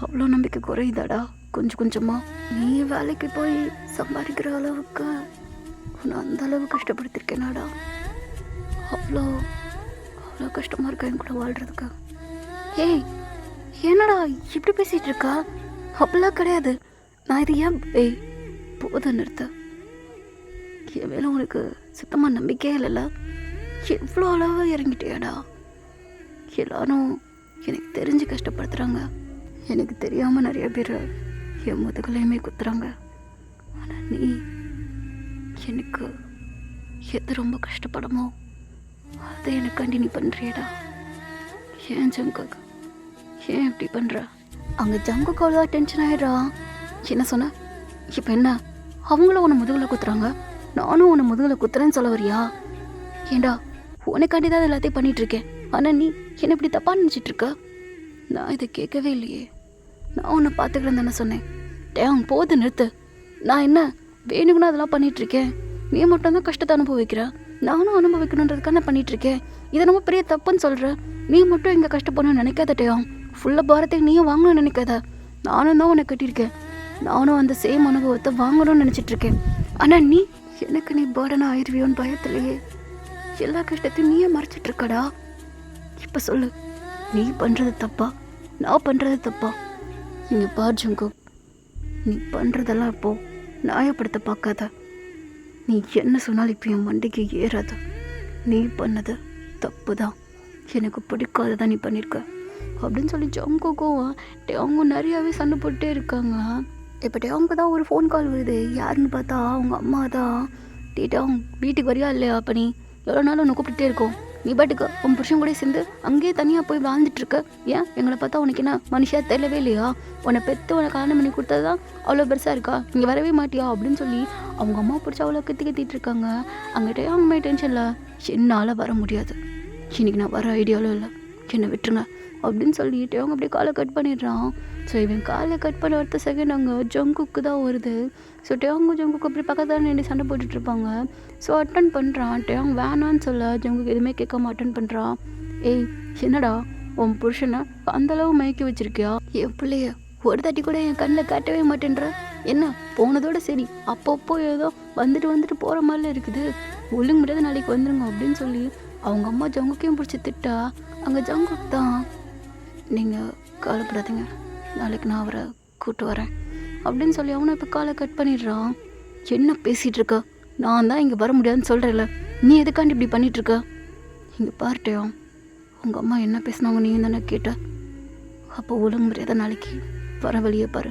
அவ்வளோ நம்பிக்கை குறையுதாடா கொஞ்சம் கொஞ்சமாக? நீ வேலைக்கு போய் சம்பாதிக்கிற அளவுக்கு உன்னை அந்த அளவு கஷ்டப்படுத்திருக்கேனாடா? அவ்வளோ அவ்வளோ கஷ்டமாக இருக்கா என் கூட வாழ்கிறதுக்கு? ஏய் என்னடா இப்படி பேசிகிட்டு இருக்கா? அப்படிலாம் கிடையாது. நான் இது ஏய் போதும் நிறுத்த. என் மேலே உனக்கு சுத்தமாக நம்பிக்கையே இல்லைல்ல? எவ்வளோ அளவு இறங்கிட்டியாடா? எல்லாரும் எனக்கு தெரிஞ்சு கஷ்டப்படுத்துகிறாங்க. எனக்கு தெரியாமல் நிறைய பேர் என் முதுகலையுமே குத்துறாங்க. ஆனால் நீ எனக்கு எது ரொம்ப கஷ்டப்படமோ அதை எனக்காண்டி நீ பண்ணுறியடா. ஏன் ஜங்குக்கு ஏன் இப்படி பண்ணுற? அங்கே ஜங்குக்கு அவ்வளோ டென்ஷன் ஆகிடுறா. என்ன சொன்ன? இப்போ என்ன அவங்களும் உன்னை முதுகில் குத்துறாங்க, நானும் உன்னை முதுகில் குத்துறேன்னு சொல்ல வரியா? ஏண்டா உனக்காண்டி தான் எல்லாத்தையும் பண்ணிகிட்ருக்கேன், ஆனால் நீ என்னை இப்படி தப்பாக நினச்சிட்ருக்க? நான் இதை கேட்கவே இல்லையே. நான் உன்னை பார்த்துக்கிறேன் தானே சொன்னேன். டேங் போது நிறுத்து. நான் என்ன வேணும்னா அதெல்லாம் பண்ணிகிட்ருக்கேன்? நீ மட்டும்தான் கஷ்டத்தை அனுபவிக்கிற, நானும் அனுபவிக்கணுன்றதுக்காக நான் பண்ணிகிட்ருக்கேன். இதை ரொம்ப பெரிய தப்புன்னு சொல்கிற. நீ மட்டும் இங்கே கஷ்டப்படணும்னு நினைக்காத டேங். ஃபுல்லாக பாரத்துக்கு நீயும் வாங்கணும்னு நினைக்காத. நானும் தான் உன்னை கட்டியிருக்கேன், நானும் அந்த சேம் அனுபவத்தை வாங்கணும்னு நினச்சிட்ருக்கேன். ஆனால் நீ எனக்கு நீ பேர்டனாக ஆயிடுவியோன்னு பயத்துலையே எல்லா கஷ்டத்தையும் நீயே மறைச்சிட்ருக்கடா. இப்போ சொல்லு, நீ பண்ணுறது தப்பா நான் பண்ணுறது தப்பா? இங்கே பார் ஜங்கு, நீ பண்ணுறதெல்லாம் இப்போ நியாயப்படுத்த பார்க்காத. நீ என்ன சொன்னாலும் இப்போ என் மண்டைக்கு ஏறாது. நீ பண்ணது தப்பு தான், எனக்கு பிடிக்காததான் நீ பண்ணியிருக்க அப்படின்னு சொல்லி ஜங்குக்கும் அவங்க நிறையாவே சண்டை போட்டுட்டே இருக்காங்க. இப்போ அவங்க தான் ஒரு ஃபோன் கால் வருது. யாருன்னு பார்த்தா அவங்க அம்மா தான். டேட்டாங்க வீட்டுக்கு வரியா இல்லையா? அப்போ நீ எவ்வளோ நாள் உன்னை கூப்பிட்டுட்டே இருக்கோம், நீ பாட்டுக்கு உன் புருஷன் கூட சேர்ந்து அங்கேயே தனியாக போய் வாழ்ந்துட்டுருக்க. ஏன் எங்களை பார்த்தா உனக்கு என்ன மனுஷியாக தெரியவே இல்லையா? உன்னை பெற்று உனக்கு கல்யாணம் பண்ணி கொடுத்தது தான் அவ்வளோ பெருசாக இருக்கா, இங்கே வரவே மாட்டியா அப்படின்னு சொல்லி அவங்க அம்மா பிடிச்சி அவ்வளோ கத்திட்டு இருக்காங்க. அங்கிட்டே அவங்க டென்ஷனில் என்னால் வர முடியாது, இன்றைக்கி நான் வர ஐடியாவில் இல்லை, என்னை விட்டுருங்க அப்படின்னு சொல்லிட்டு அவங்க அப்படியே காலை கட் பண்ணிடுறான். ஸோ இவன் காலை கட் பண்ண அடுத்த செகண்ட் அங்கே ஜங்குக்கு தான் வருது. ஸோ டேங்கு ஜங்குக்கு அப்படி பக்கத்தில் நின்று சண்டை போட்டுட்ருப்பாங்க. ஸோ அட்டன் பண்ணுறான். டேங் வேணான்னு சொல்ல ஜங்குக்கு எதுவுமே கேட்காம அட்டன் பண்ணுறான். ஏய் என்னடா உன் புருஷனை அந்தளவு மயக்கி வச்சிருக்கியா? என் பிள்ளைய ஒரு தாட்டி கூட என் கண்ணில் காட்டவே மாட்டேன்ற. என்ன போனதோட சரி, அப்பப்போ ஏதோ வந்துட்டு போகிற மாதிரிலாம் இருக்குது, ஒழுங்கு முடியாது நாளைக்கு வந்துடுங்க அப்படின்னு சொல்லி அவங்க அம்மா ஜங்குக்கையும் பிடிச்சி திட்டா. அங்கே ஜங்குக்கு தான், நீங்கள் கவலைப்படாதீங்க, நாளைக்கு நான் அவரை கூப்பிட்டு வரேன் அப்படின்னு சொல்லி அவனை இப்போ காலை கட் பண்ணிடுறான். என்ன பேசிகிட்டு இருக்க? நான் தான் இங்கே வர முடியாதுன்னு சொல்கிறேன்ல, நீ எதுக்காண்டி இப்படி பண்ணிகிட்ருக்க? இங்கே பார்ட்டியா உங்கள் அம்மா என்ன பேசினாங்க நீ தானே கேட்ட? அப்போ ஒழுங்கு முடியாத நாளைக்கு வர வழியே பாரு,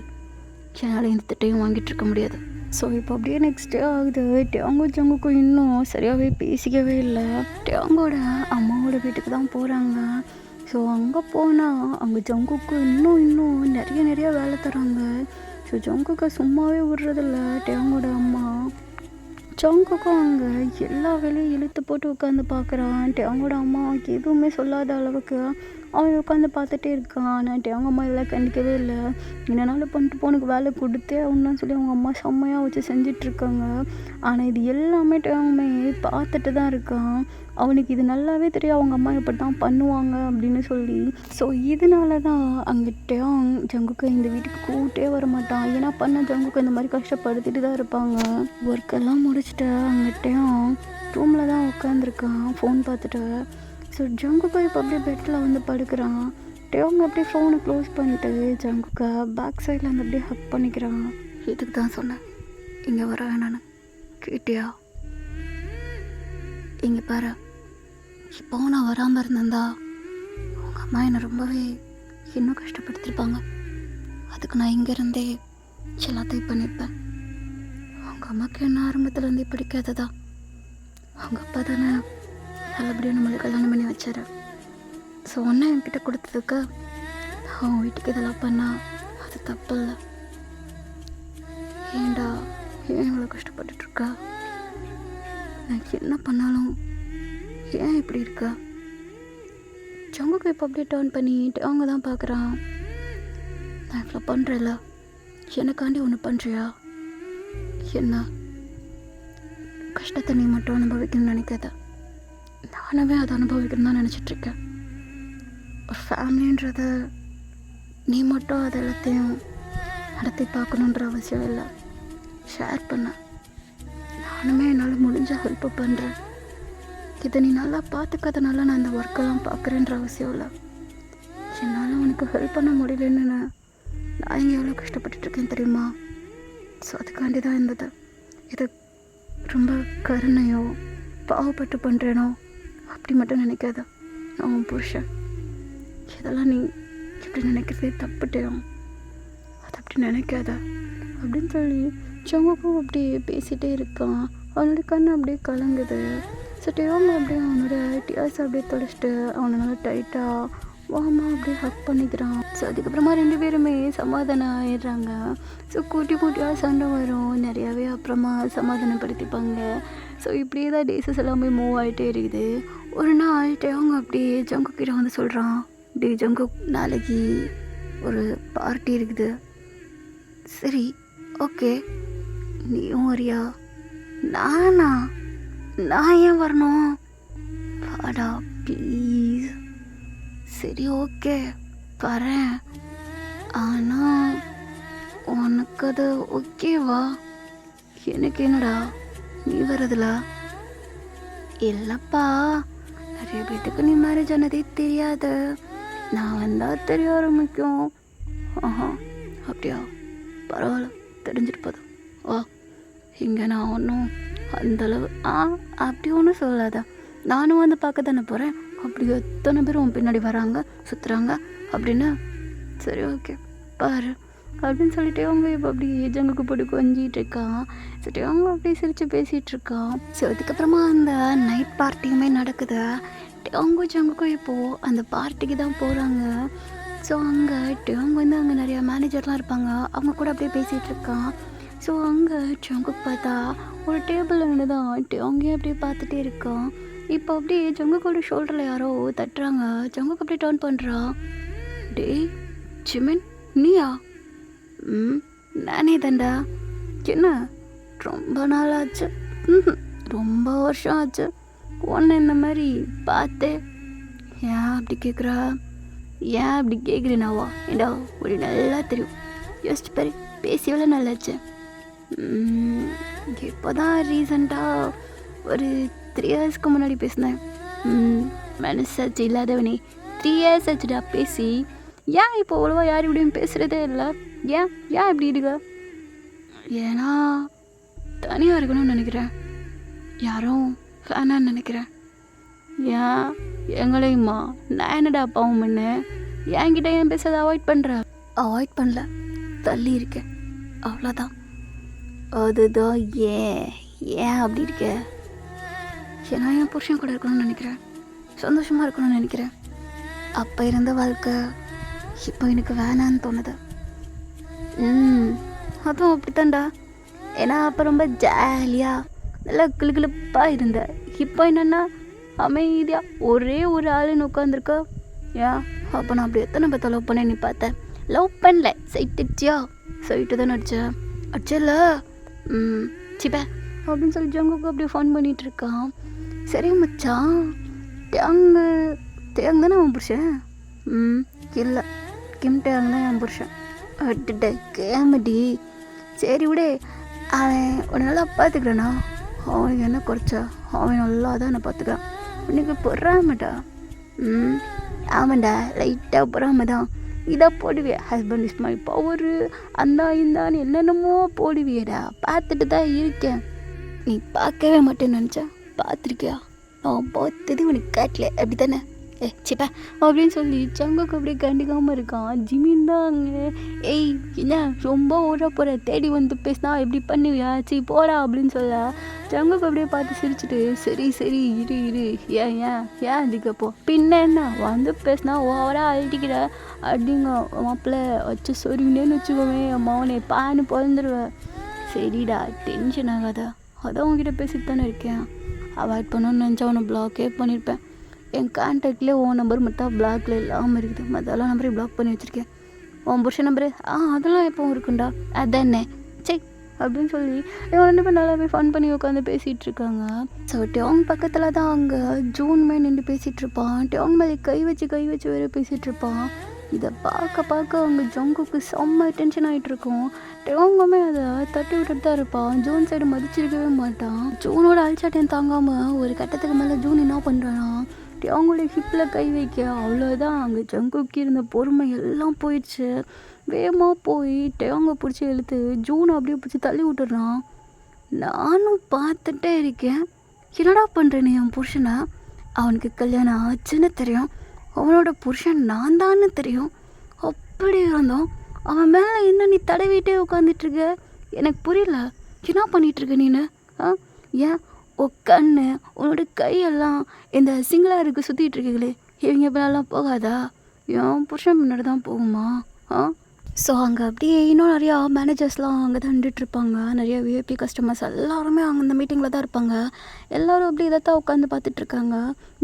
என்னால் இந்த திட்டையும் வாங்கிட்டு இருக்க முடியாது. ஸோ இப்போ அப்படியே நெக்ஸ்ட் டே ஆகுது. டேங்கோ ஜங்குக்கும் இன்னும் சரியாகவே பேசிக்கவே இல்லை. டேங்கோட அம்மாவோட வீட்டுக்கு தான் போகிறாங்க. ஸோ அங்கே போனால் அங்கே ஜங்குக்கு இன்னும் நிறைய வேலை தராங்க. ஸோ ஜங்குக்கு சும்மாவே விடுறதில்ல டேங்கோட அம்மா. ஜங்குக்கும் அங்கே எல்லா வேலையும் இழுத்து போட்டு உட்காந்து பார்க்குறான். டேங்கோட அம்மா எதுவுமே சொல்லாத அளவுக்கு அவன் உட்காந்து பார்த்துட்டே இருக்கான். ஆனால் அவங்க அம்மா இதெல்லாம் கண்டிக்கவே இல்லை. என்னனாலும் பண்ணிட்டு போனுக்கு வேலை கொடுத்தே அவன்னு சொல்லி அவங்க அம்மா செம்மையாக வச்சு செஞ்சிட்ருக்காங்க. ஆனால் இது எல்லாமே அவங்க பார்த்துட்டு தான் இருக்கான். அவனுக்கு இது நல்லாவே தெரியும் அவங்க அம்மா இப்படி தான் பண்ணுவாங்க அப்படின்னு சொல்லி. ஸோ இதனால தான் அங்கிட்ட ஜங்குக்கு இந்த வீட்டுக்கு கூட்டே வர மாட்டான். ஏன்னா பண்ண ஜங்குக்கு இந்த மாதிரி கஷ்டப்படுத்திட்டு தான் இருப்பாங்க. ஒர்க்கெல்லாம் முடிச்சுட்டு அங்கிட்டையும் ரூமில் தான் உட்காந்துருக்கான் ஃபோன் பார்த்துட்டு. ஸோ ஜங்குக்கு இப்போ அப்படியே பெட்டில் வந்து படுக்கிறான். டேவங்க அப்படியே ஃபோனை க்ளோஸ் பண்ணிட்டு ஜங்குக்கு பேக் சைடில் வந்து அப்படியே ஹக் பண்ணிக்கிறான். இதுக்கு தான் சொன்னேன் இங்கே வர வேணான்னு, கேட்டியா? இங்கே பாரு, இப்போ நான் வராமல் இருந்தேன்டா உங்கள் அம்மா என்னை ரொம்பவே இன்னும் கஷ்டப்படுத்திருப்பாங்க. அதுக்கு நான் இங்கேருந்தே எல்லாத்தையும் பண்ணியிருப்பேன். அவங்க அம்மாவுக்கு என்ன ஆரம்பத்துலேருந்தே பிடிக்காததா? அவங்க அப்பா தானே நல்லபடியாக நம்மளை கல்யாணம் பண்ணி வச்சாரு. ஸோ ஒன்றா என்கிட்ட கொடுத்ததுக்கு அவன் வீட்டுக்கு இதெல்லாம் பண்ணா அது தப்பு இல்லை. ஏண்டா ஏன் இவ்வளோ கஷ்டப்பட்டுட்ருக்கா? நான் என்ன பண்ணாலும் ஏன் இப்படி இருக்கா? ஜங்குக்கு இப்போ அப்படியே டர்ன் பண்ணிட்டு அவங்க தான் பார்க்குறான். நான் இவ்வளோ பண்ணுறேல்ல, எனக்காண்டி ஒன்று பண்ணுறியா? என்ன கஷ்டத்தை நீ மட்டும் அனுபவிக்கணும்னு நினைக்காத, நானவே அதை அனுபவிக்கணும்னு தான் நினச்சிட்ருக்கேன். ஒரு ஃபேமிலின்றத நீ மட்டும் அது எல்லாத்தையும் நடத்தி பார்க்கணுன்ற அவசியம் இல்லை. ஷேர் பண்ண நானுமே என்னால் முடிஞ்ச ஹெல்ப் பண்ணுறேன். இதை நீ நல்லா பார்த்துக்காதனால நான் இந்த ஒர்க்கெல்லாம் பார்க்குறேன்ற அவசியம் இல்லை. என்னால் உனக்கு ஹெல்ப் பண்ண முடியலன்னு நான் இங்கே எவ்வளோ கஷ்டப்பட்டுட்ருக்கேன் தெரியுமா? ஸோ அதுக்காண்டி தான் இருந்தது. இது ரொம்ப கருணையோ பாவப்பட்டு பண்ணுறேனோ அப்படி மட்டும் நினைக்காத. நான் உன் புருஷன், இதெல்லாம் நீ இப்படி நினைக்கிறதே தப்புட்டேன், அது அப்படி நினைக்காத அப்படின்னு சொல்லி ஜங்குக்கும் அப்படியே பேசிகிட்டே இருக்கான். அவனோட கண்ணு அப்படியே கலங்குது. ஸோ டேவங்க அப்படியே அவனோட டியர்ஸ் அப்படியே தொலைச்சிட்டு அவனை நல்லா டைட்டாக வாமா அப்படியே ஹக் பண்ணிக்கிறான். ஸோ அதுக்கப்புறமா 2 பேருமே சமாதானம் ஆயிடுறாங்க. ஸோ குட்டியாக சண்டை வரும் நிறையாவே, அப்புறமா சமாதானப்படுத்திப்பாங்க. ஸோ இப்படியே தான் டேஸஸ் எல்லாமே மூவ் ஆகிட்டே இருக்குது. ஒரு நாள் டேவங்க அப்படியே ஜங்கு கிட்ட வந்து சொல்கிறான், அப்படியே ஜங்கு நாளைக்கு ஒரு பார்ட்டி இருக்குது. சரி ஓகே, நீயும் வரியா? நானா? நான் ஏன் வரணும்? வாடா ப்ளீஸ். சரி ஓகே வரேன், ஆனால் உனக்கு அது ஓகேவா? எனக்கு என்னடா நீ வரதில்ல? இல்லைப்பா, நிறைய பேத்துக்கு நீ மேரேஜ் ஆனதே தெரியாது, நான் வந்தால் தெரிய ஆரம்பிக்கும். ஆஹா அப்படியா, பரவாயில்ல, தெரிஞ்சிட்டு போதும் வா. இங்கே நான் ஒன்றும் அந்தளவு அப்படி ஒன்றும் சொல்லாத, நானும் வந்து பார்க்க தானே போகிறேன். அப்படி எத்தனை பேர் உன் பின்னாடி வராங்க சுற்றுறாங்க அப்படின்னு. சரி ஓகே பாரு அப்படின்னு சொல்லிட்டு அவங்க இப்போ அப்படி ஜங்குக்கு போட்டு கொஞ்சிட்டு இருக்கான். சரி அவங்க அப்படியே சிரித்து பேசிகிட்டு இருக்கான். ஸோ அதுக்கப்புறமா அந்த நைட் பார்ட்டியுமே நடக்குது. அவங்க ஜங்குக்கும் இப்போது அந்த பார்ட்டிக்கு தான் போகிறாங்க. ஸோ அங்கே அவங்க வந்து அங்கே நிறையா மேனேஜர்லாம் இருப்பாங்க, அவங்க கூட அப்படியே பேசிகிட்டு இருக்கான். ஸோ அங்கே ஜங்குக்கு பார்த்தா ஒரு டேபிள் ஒன்று தான் அங்கேயும் அப்படியே பார்த்துட்டே இருக்கான். இப்போ அப்படியே ஜங்குக்கோட ஷோல்டரில் யாரோ தட்டுறாங்க. ஜங்குக்கு அப்படியே டர்ன் பண்ணுறான். டேய் ஜிமின் நீயா? நானே தான்டா. என்ன ரொம்ப நாள் ஆச்சு, ரொம்ப வருஷம் ஆச்சு ஒன்று இந்த மாதிரி பார்த்தே. ஏன் அப்படி கேட்குறா? ஏன் அப்படி கேட்குறேனாவா? ஏண்டா ஒரு நல்லா தெரியும், யோசிச்சு பாரு, பேசி எவ்வளோ நல்லாச்சு. இப்போ தான் ரீசண்டாக ஒரு 3 இயர்ஸ்க்கு முன்னாடி பேசினேன். மனசாச்சு இல்லாதவனே, 3 இயர்ஸ் ஆச்சுடா பேசி. ஏன் இப்போ அவ்வளோவா யார் இப்படியும் பேசுகிறதே இல்லை? ஏன் இப்படி இருக்க? ஏன்னா தனியாக இருக்கணும்னு நினைக்கிறேன், யாரும் வேணான்னு நினைக்கிறேன். ஏன் எங்களையுமா? நான் என்னடா அப்பாவும் பண்ண? என்கிட்ட ஏன் பேசுறதை அவாய்ட் பண்ணுற? அவாய்ட் பண்ணல, தள்ளி இருக்கேன், அவ்வளோதான். அதுதான் ஏன் அப்படி இருக்க? ஏன்னா என் புருஷன் கூட இருக்கணும்னு நினைக்கிறேன், சந்தோஷமாக இருக்கணும்னு நினைக்கிறேன். அப்போ இருந்த வாழ்க்கை இப்போ எனக்கு வேணான்னு தோணுது. அதுவும் அப்படித்தான்டா. ஏன்னா அப்போ ரொம்ப ஜாலியாக நல்லா கிளுகிளுப்பாக இருந்தேன். இப்போ என்னென்னா அமைதியாக ஒரே ஒரு ஆளுன்னு உட்காந்துருக்க. ஏன் அப்போ நான் அப்படி எத்தனை பேர்த்த லவ் பண்ணேன் நீ பார்த்தேன்? லவ் பண்ணல, சைட் அடிச்சியா? சைட்டு தானே அடித்தேன். அடிச்சல சிப்ப அப்படின்னு சொல்லி ஜங்குக்கு அப்படியே ஃபோன் பண்ணிகிட்டு இருக்கான். சரி மச்சான், தேங்கு தானே அவன் புருஷன்? இல்லை, கிம் டேங் தான் என் புருஷன். அட்டுட்ட கேமடி. சரி விடு, அவன் உன்னை நல்லா பார்த்துக்கிறேண்ணா. அவனுக்கு என்ன குறைச்சா? அவன் நல்லா தான் என்னை பார்த்துக்கிறான். உனக்கு பொறாமடா. ஆமாண்டா, லைட்டாக பொறாம தான். இதாக போடுவியா, ஹஸ்பண்ட் இஸ் மை பவரு, இந்தான்னு என்னென்னமோ போடுவியடா. பார்த்துட்டு தான் இருக்கேன். நீ பார்க்கவே மாட்டேன்னு நினச்சா பார்த்துருக்கியா? அவன் பார்த்தது உனக்கு காட்டல, அப்படி தானே? சிப்பா அப்படின்னு சொல்லி ஜங்குக்கு அப்படியே கண்டுக்காமல் இருக்கான். ஜிமின் தான் அங்கே ஏய் என்ன ரொம்ப ஓட போகிற தேடி வந்து பேசினா எப்படி பண்ணுவியா போடா அப்படின்னு சொல்ல ஜங்குக்கு அப்படியே பார்த்து சிரிச்சுட்டு சரி சரி இரு இரு ஏன் அதுக்கப்போ பின்ன என்ன வந்து பேசினா ஓவராக அழட்டிக்கிற அப்படிங்க மாப்பிள்ளை வச்சு சொருவினேன்னு வச்சுக்கோமே அம்மாவனே பான்னு பிறந்துடுவேன். சரிடா டென்ஷன் ஆகாதா, அதான் உங்ககிட்ட பேசிட்டு தானே இருக்கேன். அவாய்ட் பண்ணணும்னு நினச்சா அவனை பிளாக்கே பண்ணியிருப்பேன். என் கான்டாக்ட்லேயே உன் நம்பர் மட்டும் பிளாக்ல இல்லாமல் இருக்குது, மற்றெல்லாம் நம்பரையும் பிளாக் பண்ணி வச்சுருக்கேன். உன் புருஷன் நம்பரு அதெல்லாம் எப்போவும் இருக்குண்டா அதானே சரி அப்படின்னு சொல்லி இவன் 2 பேர் நல்லாவே ஃபன் பண்ணி உட்காந்து பேசிகிட்டு இருக்காங்க. ஸோ டியோங் பக்கத்தில் தான் அங்கே ஜூன் மேலே நின்று பேசிகிட்டு இருப்பான். டியோங் மேலே கை வச்சு வேறு பேசிகிட்டு இருப்பான். இதை பார்க்க அவங்க ஜங்குக்கு செம்ம டென்ஷன் ஆகிட்டு இருக்கும். டியோங்குமே அதை தட்டி விட்டுட்டு தான் இருப்பான். ஜூன் சைடு மதிச்சிருக்கவே மாட்டான். ஜூனோட அல்சாட்டையும் தாங்காமல் ஒரு கட்டத்துக்கு மேலே ஜூன் என்ன பண்ணுறான்னா டியோங்கோட ஹிப்பில் கை வைக்க அவ்வளோதான். அங்கே ஜங்குக்கு இருந்த பொறுமை எல்லாம் போயிடுச்சு. வேகமாக போய் டியோங்கை பிடிச்சி இழுத்து ஜூனை அப்படியே பிடிச்சி தள்ளி விட்டுறான். நானும் பார்த்துட்டே இருக்கேன், என்னடா பண்ணுறேன்னு என் புருஷனை. அவனுக்கு கல்யாணம் ஆச்சுன்னு தெரியும், அவனோட புருஷன் நான் தான்னு தெரியும். அப்படி இருந்தோம் அவன் மேலே என்ன நீ தடவிட்டே உட்காந்துட்ருக்க, எனக்கு புரியல. என்ன பண்ணிகிட்ருக்க நீனு? ஏன் கண்ணு உன்னோட கையெல்லாம் இந்த சிங்களாருக்கு சுற்றிட்டு இருக்கீங்களே, இவங்க இப்பெல்லாம் போகாதா? என் புருஷன் முன்னாடி தான் போகுமா? ஸோ அங்கே அப்படியே இன்னும் நிறையா மேனேஜர்ஸ்லாம் அங்கே தான் நின்றுட்டுருப்பாங்க. நிறைய விஐபி கஸ்டமர்ஸ் எல்லாருமே அங்கே அந்த மீட்டிங்கில் தான் இருப்பாங்க. எல்லோரும் அப்படியே இதைத்தான் உட்காந்து பார்த்துட்ருக்காங்க.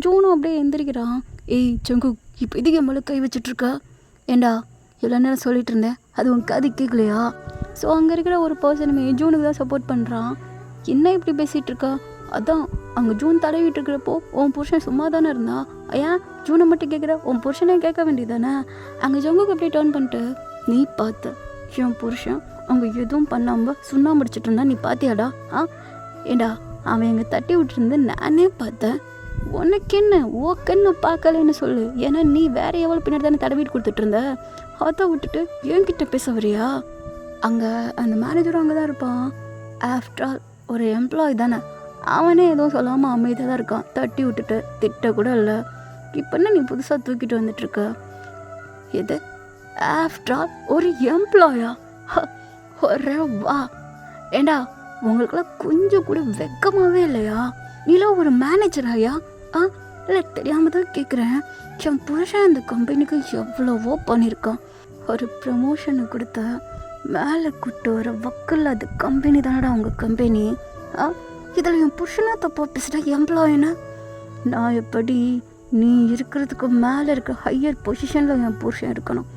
ஜூனும் அப்படியே எந்திரிக்கிறான். ஏய் ஜங்கு, இப்போ இதுக்கு மேலே கை வச்சிட்ருக்க? ஏண்டா இவ்வளோ நேரம் சொல்லிட்டு இருந்தேன், அது உனக்கு அது கேட்கலையா? ஸோ அங்கே இருக்கிற ஒரு பர்சனுமே ஜூனுக்கு தான் சப்போர்ட் பண்ணுறான். என்ன இப்படி பேசிகிட்டு இருக்கா? அதான் அங்கே ஜூன் தடவிட்டு இருக்கிறப்போ உன் புருஷன் சும்மா தானே இருந்தா, ஏன் ஜூனை மட்டும் கேட்குற? உன் புருஷனே கேட்க வேண்டியதானே? அங்கே ஜங்குக்கு அப்படியே டர்ன் பண்ணிட்டு நீ பார்த்த என் புருஷன் அவங்க எதுவும் பண்ணாமல் சுண்ணாம்பு முடிச்சிட்டு இருந்தா, நீ பார்த்தியாடா? ஏண்டா அவன் எங்கே தட்டி விட்டுருந்து நானே பார்த்தேன். உனக்கு என்ன ஓ கண்ணு பார்க்கலன்னு சொல்லு, ஏன்னா நீ வேற எவ்வளோ பின்னாடி தானே தடவிட்டு கொடுத்துட்டு இருந்த. அதை விட்டுட்டு என்கிட்ட பேச வரியா? அங்கே அந்த மேனேஜரும் அங்கே தான் இருப்பான். ஆஃப்டர் ஆல் ஒரு எம்ப்ளாயி தானே, அவனே எதுவும் சொல்லாமல் அமைதியாக தான் இருக்கான். தட்டி விட்டுட்டு திட்ட கூட இல்லை. இப்போ என்ன நீ புதுசாக தூக்கிட்டு வந்துட்டுருக்க? எது ஆஃப்டர் ஆல் ஒரு எம்ப்ளாயா? ஒரே வா. ஏண்டா உங்களுக்கெல்லாம் கொஞ்சம் கூட வெக்கமாகவே இல்லையா? நீலாம் ஒரு மேனேஜராயா? இல்லை தெரியாமல் தான் கேட்குறேன். என் புருஷன் இந்த கம்பெனிக்கு எவ்வளவோ பண்ணியிருக்கான். ஒரு ப்ரமோஷனை கொடுத்த மேலே கூட்டு வர வக்கில் அது கம்பெனி தானடா உங்கள் கம்பெனி. இதில் என் புருஷனை தப்பாக பேசுகிற எம்ப்ளாயின்னு நான் எப்படி? நீ இருக்கிறதுக்கு மேலே இருக்க ஹையர் பொசிஷனில் என் புருஷன் இருக்கணும்.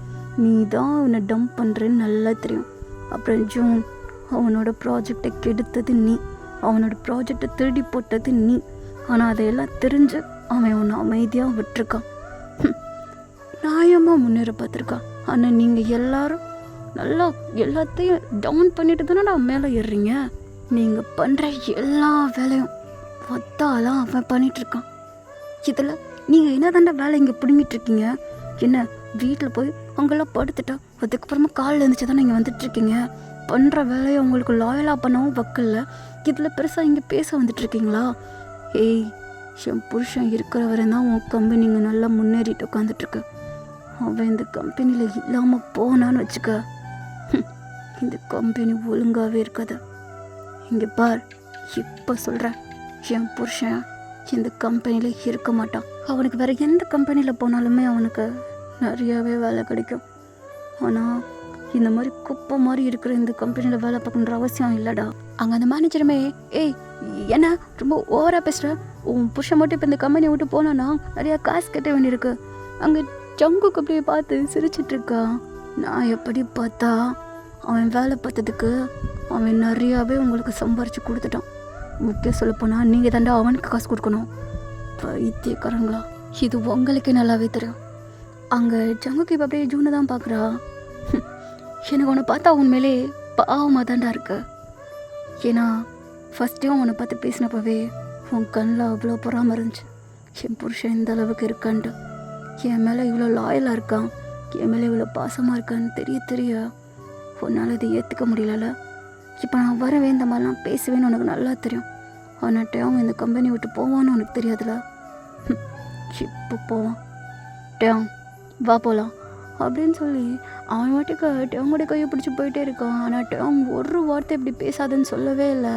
நீ தான் அவனை டம்ப் பண்ணுறேன்னு நல்லா தெரியும். அப்புறம் ஜூன் அவனோட ப்ராஜெக்டை கெடுத்தது நீ, அவனோட ப்ராஜெக்டை திருடி போட்டது நீ. ஆனால் அதையெல்லாம் தெரிஞ்சு அவன் அவனை அமைதியாக விட்டுருக்கான். நியாயமாக முன்னேற பார்த்துருக்கான். ஆனால் நீங்கள் எல்லாரும் நல்லா எல்லாத்தையும் டவுன் பண்ணிட்டு தானே நான் மேலே ஏறுறீங்க. நீங்கள் பண்ணுற எல்லா வேலையும் ஒத்தாலாம் அவன் பண்ணிகிட்ருக்கான். இதில் நீங்கள் என்ன தாண்டா வேலை இங்கே பிடுங்கிட்டுருக்கீங்க? என்ன வீட்டில் போய் அவங்களாம் படுத்துட்டா அதுக்கப்புறமா காலில் இருந்துச்சு தானே இங்கே வந்துட்டுருக்கீங்க. பண்ணுற வேலையை உங்களுக்கு லாயலாக பண்ணவும் வக்கல்ல, இதில் பெருசாக இங்கே பேச வந்துட்டுருக்கீங்களா? ஏய் என் புருஷன் இருக்கிற வரை தான் உன் கம்பெனி இங்கே நல்லா முன்னேறிட்டு உட்காந்துட்ருக்கு. அவன் இந்த கம்பெனியில் இல்லாமல் போனான்னு வச்சுக்க, இந்த கம்பெனி ஒழுங்காகவே இருக்காது. இங்கே பார், இப்போ சொல்கிறேன், என் புருஷன் இந்த கம்பெனியில் இருக்க மாட்டான். அவனுக்கு வேறு எந்த கம்பெனியில் போனாலுமே அவனுக்கு நிறையாவே வேலை கிடைக்கும். ஆனால் இந்த மாதிரி குப்பை மாதிரி இருக்கிற இந்த கம்பெனியில் வேலை பார்க்கணுன்ற அவசியம் இல்லைடா. அங்கே அந்த மேனேஜருமே ஏய் என்ன ரொம்ப ஓவராக பேசுகிற, உன் புருஷன் மட்டும் இப்போ இந்த கம்பெனியை விட்டு போனான்னா நிறையா காசு கட்ட வேண்டியிருக்கு. அங்கே ஜங்குக்கு அப்படியே பார்த்து சிரிச்சிட்ருக்கான். நான் எப்படி பார்த்தா அவன் வேலை பார்த்ததுக்கு அவன் நிறையாவே உங்களுக்கு சம்பாரித்து கொடுத்துட்டான். முக்கியம் சொல்லப்போனால் நீங்கள் தாண்டா அவனுக்கு காசு கொடுக்கணும். பைத்தியக்காரங்களா, இது உங்களுக்கு நல்லாவே தெரியும். அங்கே ஜங்குக்கு இப்போ அப்படியே ஜூனை தான் பார்க்குறா. எனக்கு உன்னை பார்த்தா உண்மையிலே பாவமாக தாண்டா இருக்கு. ஏன்னா ஃபஸ்ட் டைம் உன்னை பார்த்து பேசினப்பவே உன் கண்ணில் அவ்வளோ பொறாமல் இருந்துச்சு. என் புருஷன் இந்த அளவுக்கு இருக்கான்ட்டு, என் மேலே இவ்வளோ லாயலாக இருக்கான், என் மேலே இவ்வளோ பாசமாக இருக்கான்னு தெரிய உன்னால் இதை ஏற்றுக்க முடியல. இப்போ நான் வரவே இந்த மாதிரிலாம் பேசுவேன்னு உனக்கு நல்லா தெரியும். ஆனால் அவங்க இந்த கம்பெனி விட்டு போவான்னு உனக்கு தெரியாதுல. இப்போ போவான். டேம் வா போகலாம் அப்படின்னு சொல்லி அவன் வாட்டுக்கு டேங்கோட கையை பிடிச்சி போயிட்டே இருக்கான். ஆனால் டேங் ஒரு வார்த்தை இப்படி பேசாதுன்னு சொல்லவே இல்லை.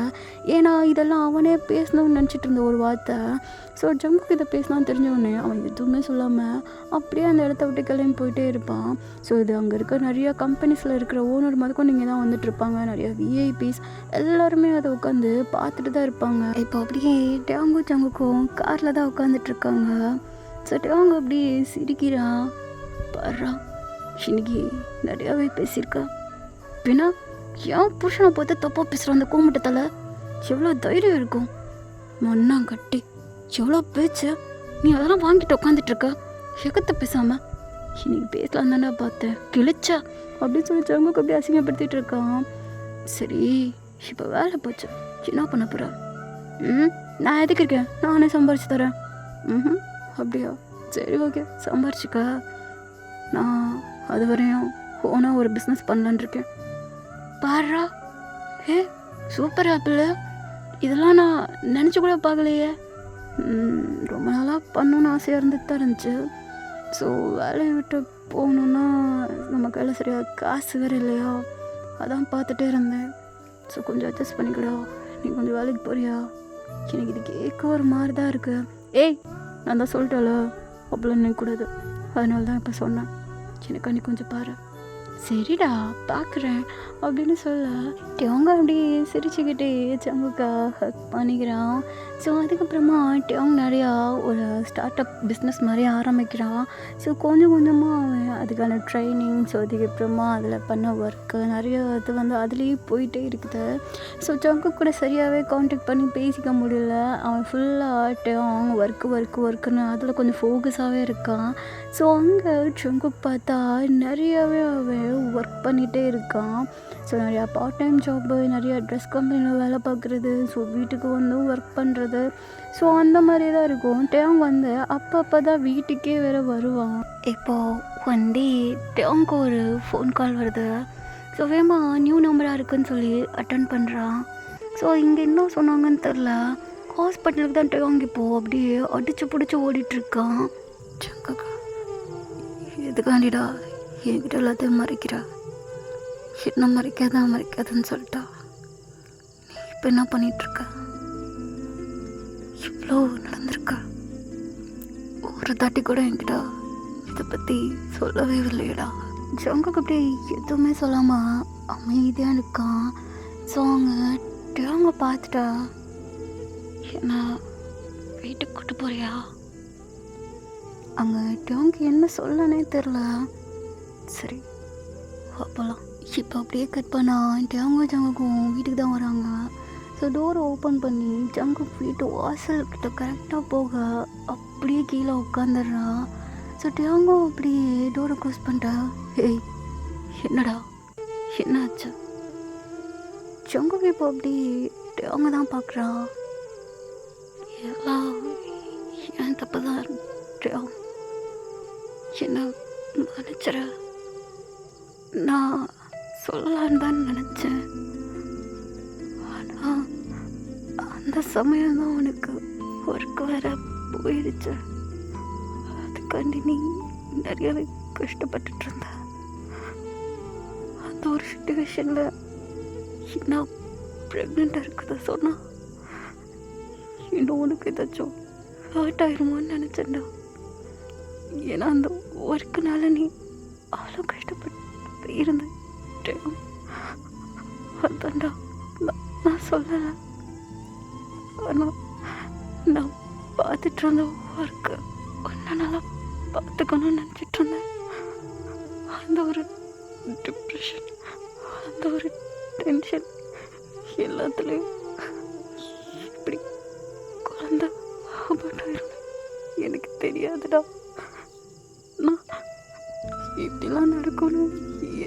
ஏன்னா இதெல்லாம் அவனே பேசணும்னு நினச்சிட்டு இருந்த ஒரு வார்த்தை. ஸோ ஜங்குக்கு இதை பேசலாம்னு தெரிஞ்சவொடனே அவன் எதுவுமே சொல்லாமல் அப்படியே அந்த இடத்த விட்டு கிளம்பி போயிட்டே இருப்பான். ஸோ இது அங்கே இருக்க நிறைய கம்பெனிஸில் இருக்கிற ஓனர் மதுக்கும் நீங்கள் தான் வந்துட்டு இருப்பாங்க. நிறைய விஐபிஸ் எல்லாருமே அதை உட்காந்து பார்த்துட்டு தான் இருப்பாங்க. இப்போ அப்படியே டேங்கும் ஜங்குக்கும் காரில் தான் உட்காந்துட்ருக்காங்க. ஸோ டேங் அப்படி சிரிக்கிறான். பாடுறா இன்னைக்கு நிறையாவே பேசியிருக்கா. பின்னா ஏன் புருஷனை பார்த்து தப்பாக பேசுகிறான் அந்த கூமுட்டத்தில்? எவ்வளோ தைரியம் இருக்கும் மண்ணாங்கட்டி, எவ்வளோ பேச்சு. நீ அதெல்லாம் வாங்கிட்டு உட்காந்துட்ருக்க, எகத்தை பேசாமல் இன்னைக்கு பேசலாம் தானே பார்த்தேன், கிழிச்சா அப்படின்னு சொல்லி ஜங்குக்கு அப்படியே அசிங்கப்படுத்திட்டு இருக்கான். சரி இப்போ வேலை போச்சு, என்ன பண்ண போகிறேன்? நான் எதுக்கு இருக்கேன், நானே சம்பாரிச்சு தரேன். அப்படியா, சரி ஓகே சம்பாரிச்சுக்க. நான் அது வரையும் ஓனாக ஒரு பிஸ்னஸ் பண்ணலான் இருக்கேன். பாடுறா, சூப்பர் ஆப்பிள், இதெல்லாம் நான் நினச்சி கூட பார்க்கலையே. ரொம்ப நாளாக பண்ணணுன்னு ஆசையாக இருந்துட்டு தான் இருந்துச்சு. ஸோ வேலையை விட்டு போகணுன்னா நம்ம கையில் சரியாக காசு வேறு இல்லையா, அதான் பார்த்துட்டே இருந்தேன். ஸோ கொஞ்சம் அட்ஜஸ்ட் பண்ணிக்கடா, நீ கொஞ்சம் வேலைக்கு போறியா? எனக்கு இது கேட்க ஒரு மாதிரி தான் இருக்கு. நான் தான் சொல்லிட்டால அப்படிலாம் நினைக்கூடாது, அதனால தான் இப்போ சொன்னேன். எனக்கு நீ கொஞ்சம் பாரு. சரிடா பார்க்குறேன் அப்படின்னு சொல்ல டேங்க அப்படியே சிரிச்சுக்கிட்டே ஜங்குக்கா ஹக் பண்ணிக்கிறான். ஸோ அதுக்கப்புறமா டேங் நிறையா ஒரு ஸ்டார்ட் அப் பிஸ்னஸ் மாதிரி ஆரம்பிக்கிறான். ஸோ கொஞ்சம் கொஞ்சமாக அவன் அதுக்கான ட்ரைனிங், ஸோ அதுக்கப்புறமா அதில் பண்ண ஒர்க்கு நிறைய இது வந்து அதுலேயே போயிட்டே இருக்குது. ஸோ ஜங்கு கூட சரியாகவே கான்டாக்ட் பண்ணி பேசிக்க முடியல. அவன் ஃபுல்லாக டேங் ஒர்க்குன்னு அதில் கொஞ்சம் ஃபோக்கஸாகவே இருக்கான். ஸோ அங்கே ஜங்கு பார்த்தா நிறையாவே அவன் ஒர்க் பண்ணிகிட்டே இருக்கான். ஸோ நிறையா பார்ட் டைம் ஜாப்பு, நிறையா ட்ரெஸ் கம்பெனியில் வேலை பார்க்குறது, ஸோ வீட்டுக்கு வந்து ஒர்க் பண்ணுறது, ஸோ அந்த மாதிரி தான் இருக்கும். டேங் வந்து அப்பப்போ தான் வீட்டுக்கே வேறு வருவான். இப்போது வந்து டேங்க்கு ஒரு ஃபோன் கால் வருது. ஸோ வேமா நியூ நம்பராக இருக்குதுன்னு சொல்லி அட்டன் பண்ணுறான். ஸோ இங்கே என்ன சொன்னாங்கன்னு தெரில, ஹாஸ்பிட்டலுக்கு தான் டேங் இப்போது அப்படியே அடித்து பிடிச்சி ஓடிட்டுருக்கான். சங்கக்கா எதுக்காண்டிடா என்கிட்ட எல்லாத்தையும் மறைக்கிறா, என்ன மறைக்காதுன்னு சொல்லிட்டா. நீ இப்போ என்ன பண்ணிகிட்ருக்க? இவ்வளோ நடந்திருக்க, ஒரு தாட்டி கூட என்கிட்ட இதை பற்றி சொல்லவே இல்லையடா. ஜங்குக்கு அப்படி எதுவுமே சொல்லாமல் அமைதியாக இருக்கான். ஸோ அவங்க டேங்க பார்த்துட்டா, என்ன வீட்டுக்கு கூட்டு போறியா? அங்கே டேங்கு என்ன சொல்லனே தெரில. சரி அப்போலாம் இப்போ அப்படியே கட் பண்ணா டேங்கும் ஜங்குக்கும் வீட்டுக்கு தான் வராங்க. ஸோ டோரை ஓப்பன் பண்ணி ஜங்கு வீட்டு வாசல்கிட்ட கரெக்டாக போக அப்படியே கீழே உட்காந்துடுறா. ஸோ டேங்கும் அப்படியே டோரை க்ளோஸ் பண்ணிட்டா. என்னடா என்னாச்சு? ஜங்குக்கு இப்போ அப்படி டேங்க தான் பார்க்குறா. எல்லாம் என் தப்பு தான். டேங் என்ன மன்னிச்சிட, நான் சொல்லலான்னு தான் நினச்சேன். ஆனால் அந்த சமயம் தான் உனக்கு ஒர்க் வேற போயிடுச்சு. அதுக்காண்டி நீ நிறையவே கஷ்டப்பட்டுட்டு இருந்த. அந்த ஒரு சுச்சுவேஷனில் என்ன ப்ரெக்னெண்ட்டாக இருக்குத சொன்னால் இன்னும் உனக்கு ஏதாச்சும் ஹர்ட் ஆயிருமோன்னு நினச்சேன்டா. ஏன்னா அந்த ஒர்க்குனால நீ அவ்வளோ கஷ்டப்பட்டு இருந்தேன். அதான்டா நான் சொல்லலை. ஆனால் நான் பார்த்துட்டு இருந்த ஒர்க்கு ஒன்றை நல்லா பார்த்துக்கணும்னு நினச்சிட்டு இருந்தேன். அந்த ஒரு டிப்ரெஷன், அந்த ஒரு டென்ஷன் எல்லாத்துலேயும் இப்படி குழந்தை ஆபத்தாயிருந்தேன். எனக்கு தெரியாதுடா, நான் இப்படிலாம் நடக்கணும்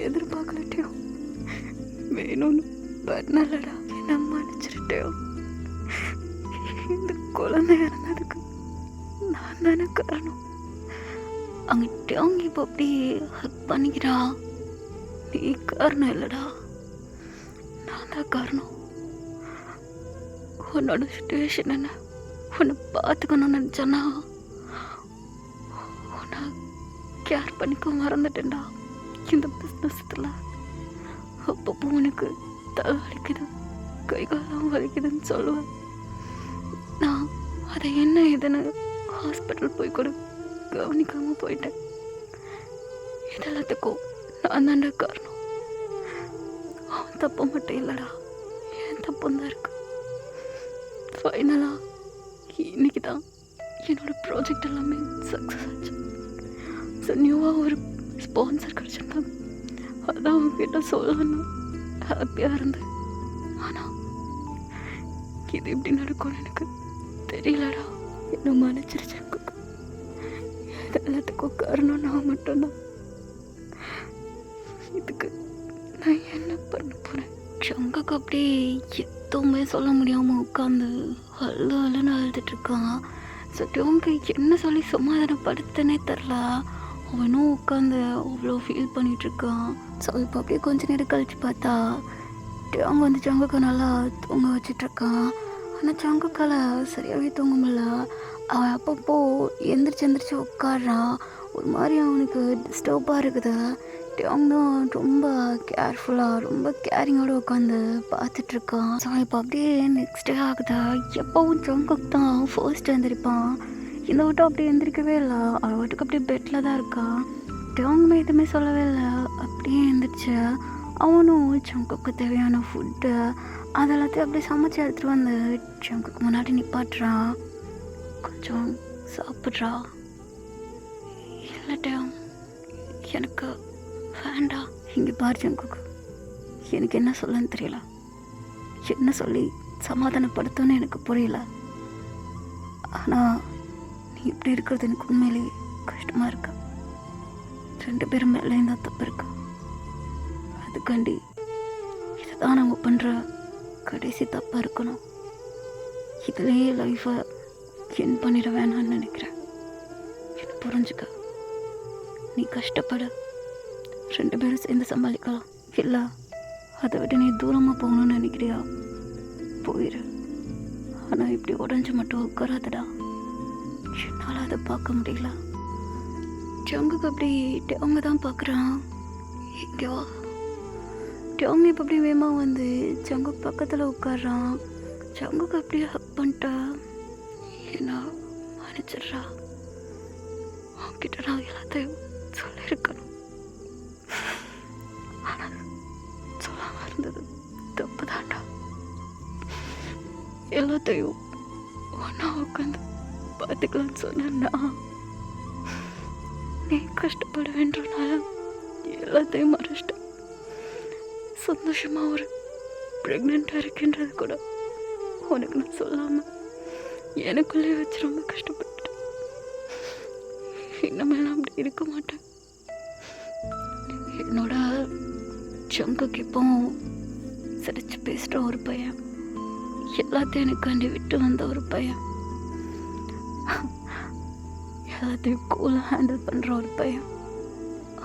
எதிர்பார்க்கலட்டையோ, வேணும்னு பண்ணலடா, என்ன மன்னிச்சிருட்டையோ. இந்த குழந்தை இறந்ததுக்கு நான் தானே காரணம். அங்கிட்ட அவங்க இப்போ அப்படியே ஹக் பண்ணிக்கிறா. நீ காரணம் இல்லைடா, நான் தான் காரணம். உன்னோட சுச்சுவேஷன் என்ன, உன்னை பார்த்துக்கணும்னு நினச்சேன்னா உன்னை கேர் பண்ணிக்க மறந்துட்டேன்டா. இந்த பிஸ்னஸில் அப்பப்போ உனக்கு தலை வலிக்குது, கை காலம் வலிக்குதுன்னு சொல்லுவேன். நான் அதை என்ன ஏதுன்னு ஹாஸ்பிட்டல் போய் கூட கவனிக்காமல் போயிட்டேன். இதெல்லாத்துக்கும் நான் தாண்டா காரணம். அவன் தப்பு மட்டும் இல்லைடா, என் தப்பும் தான் இருக்கு. ஃபைனலாக இன்னைக்கு தான் என்னோட ப்ராஜெக்ட் எல்லாமே சக்ஸஸ் ஆச்சு. ஸோ நியூவாக ஒரு ஸ்பான்சர் கிடச்சிருந்தாங்க. அதான் அவங்ககிட்ட சொல்லணும்னு ஹாப்பியாக இருந்தேன். ஆனால் இது எப்படி நடக்கும்னு எனக்கு தெரியலடா. என்ன மன்னிச்சிருச்சேன். இது எல்லாத்துக்கும் காரணம் நான் மட்டும்தான். இதுக்கு நான் என்ன பண்ண போகிறேன்? சங்கக்கு அப்படியே எதுவுமே சொல்ல முடியாமல் உட்காந்து அழுன்னு அழுதுட்ருக்கான். ஸோ அவங்க என்ன சொல்லி சமாதானப்படுத்தனே தெரில. அவனும் உட்காந்து அவ்வளோ ஃபீல் பண்ணிகிட்ருக்கான். ஸோ இப்போ அப்படியே கொஞ்ச நேரம் கழித்து பார்த்தா அவங்க வந்து சங்கக்கை நல்லா தூங்க வச்சிட்ருக்கான். ஆனால் சங்கக்கால சரியாகவே தூங்க முடியல. அவன் அப்பப்போ எந்திரிச்சு உட்காடுறான். ஒரு மாதிரி அவனுக்கு டிஸ்டர்பாக இருக்குது. அவங்க தான் ரொம்ப கேர்ஃபுல்லாக ரொம்ப கேரிங்கோடு உட்காந்து பார்த்துட்ருக்கான். ஸோ இப்போ அப்படியே நெக்ஸ்ட் டே ஆகுதா. எப்போவும் சங்கக் தான் ஃபர்ஸ்ட் எழுந்திரிப்பான். இந்த விட்டு அப்படியே எழுந்திரிக்கவே இல்லை. அவள் வீட்டுக்கு அப்படியே பெட்டில் தான் இருக்கான். அவங்க எதுவுமே சொல்லவே இல்லை. அப்படியே எழுந்திரிச்சு அவனும் சங்குக்கு தேவையான ஃபுட்டு அதெல்லாத்தையும் அப்படியே சமைச்சு எடுத்துகிட்டு வந்து சங்குக்கு முன்னாடி நிப்பாட்டுறான். கொஞ்சம் சாப்பிட்றா. இல்லட்டும், எனக்கு வேண்டாம். இங்கே பாரு சங்குக்கு, எனக்கு என்ன சொல்லன்னு தெரியல. என்ன சொல்லி சமாதானப்படுத்தணும்னு எனக்கு புரியல. ஆனால் நீ இப்படி இருக்கிறது எனக்கு உண்மையிலேயே கஷ்டமாக இருக்கு. 2 பேரும் மேலேயும் தான் தப்பு இருக்கு. அதுக்காண்டி இதுதான் நம்ம பண்ணுற கடைசி தப்பாக இருக்கணும். இதுலேயே லைஃப்பை என் பண்ணிட வேணான்னு நினைக்கிறேன். என்ன புரிஞ்சுக்க. நீ கஷ்டப்பட 2 பேரும் சேர்ந்து சமாளிக்கலாம். இல்லை அதை விட நீ தூரமாக போகணும்னு நினைக்கிறியா? போயிரு. ஆனால் இப்படி உடஞ்சி மட்டும் உட்காராதடா. என்னால் அதை பார்க்க முடியல. சங்குக்கு அப்படி அவங்க தான் பார்க்குறான். இங்கேவா அவங்க இப்போ அப்படி வேகமாக வந்து சங்குக்கு பக்கத்தில் உட்காடுறான். சங்குக்கு அப்படியே ஹக் பண்ணிட்டா. என்ன மன்னிச்சிட்றா. அவன்கிட்ட நான் எல்லாத்தையும் சொல்லியிருக்கணும். ஆனால் சொல்லாமல் இருந்தது தப்பு தாண்டா. எல்லாத்தையும் ஒன்றா உட்காந்து பார்த்துக்கலான்னு சொன்னா நீ கஷ்டப்படுவேன்றனால எல்லாத்தையும் மறைச்சிட்டேன். சந்தோஷமாக ஒரு ப்ரெக்னெண்ட்டாக இருக்கின்றது கூட உனக்கு நான் சொல்லாமல் எனக்குள்ளே வச்சு ரொம்ப கஷ்டப்பட்டுட்டேன். இன்னமே நான் அப்படி இருக்க மாட்டேன். என்னோட சங்குக்கு இப்போ சிரிச்சு பேசுகிற ஒரு பையன், எல்லாத்தையும் எனக்காண்டி விட்டு வந்த ஒரு பையன், எல்லாத்தையும் கூலாக ஹேண்டில் பண்ணுற ஒரு பையன்.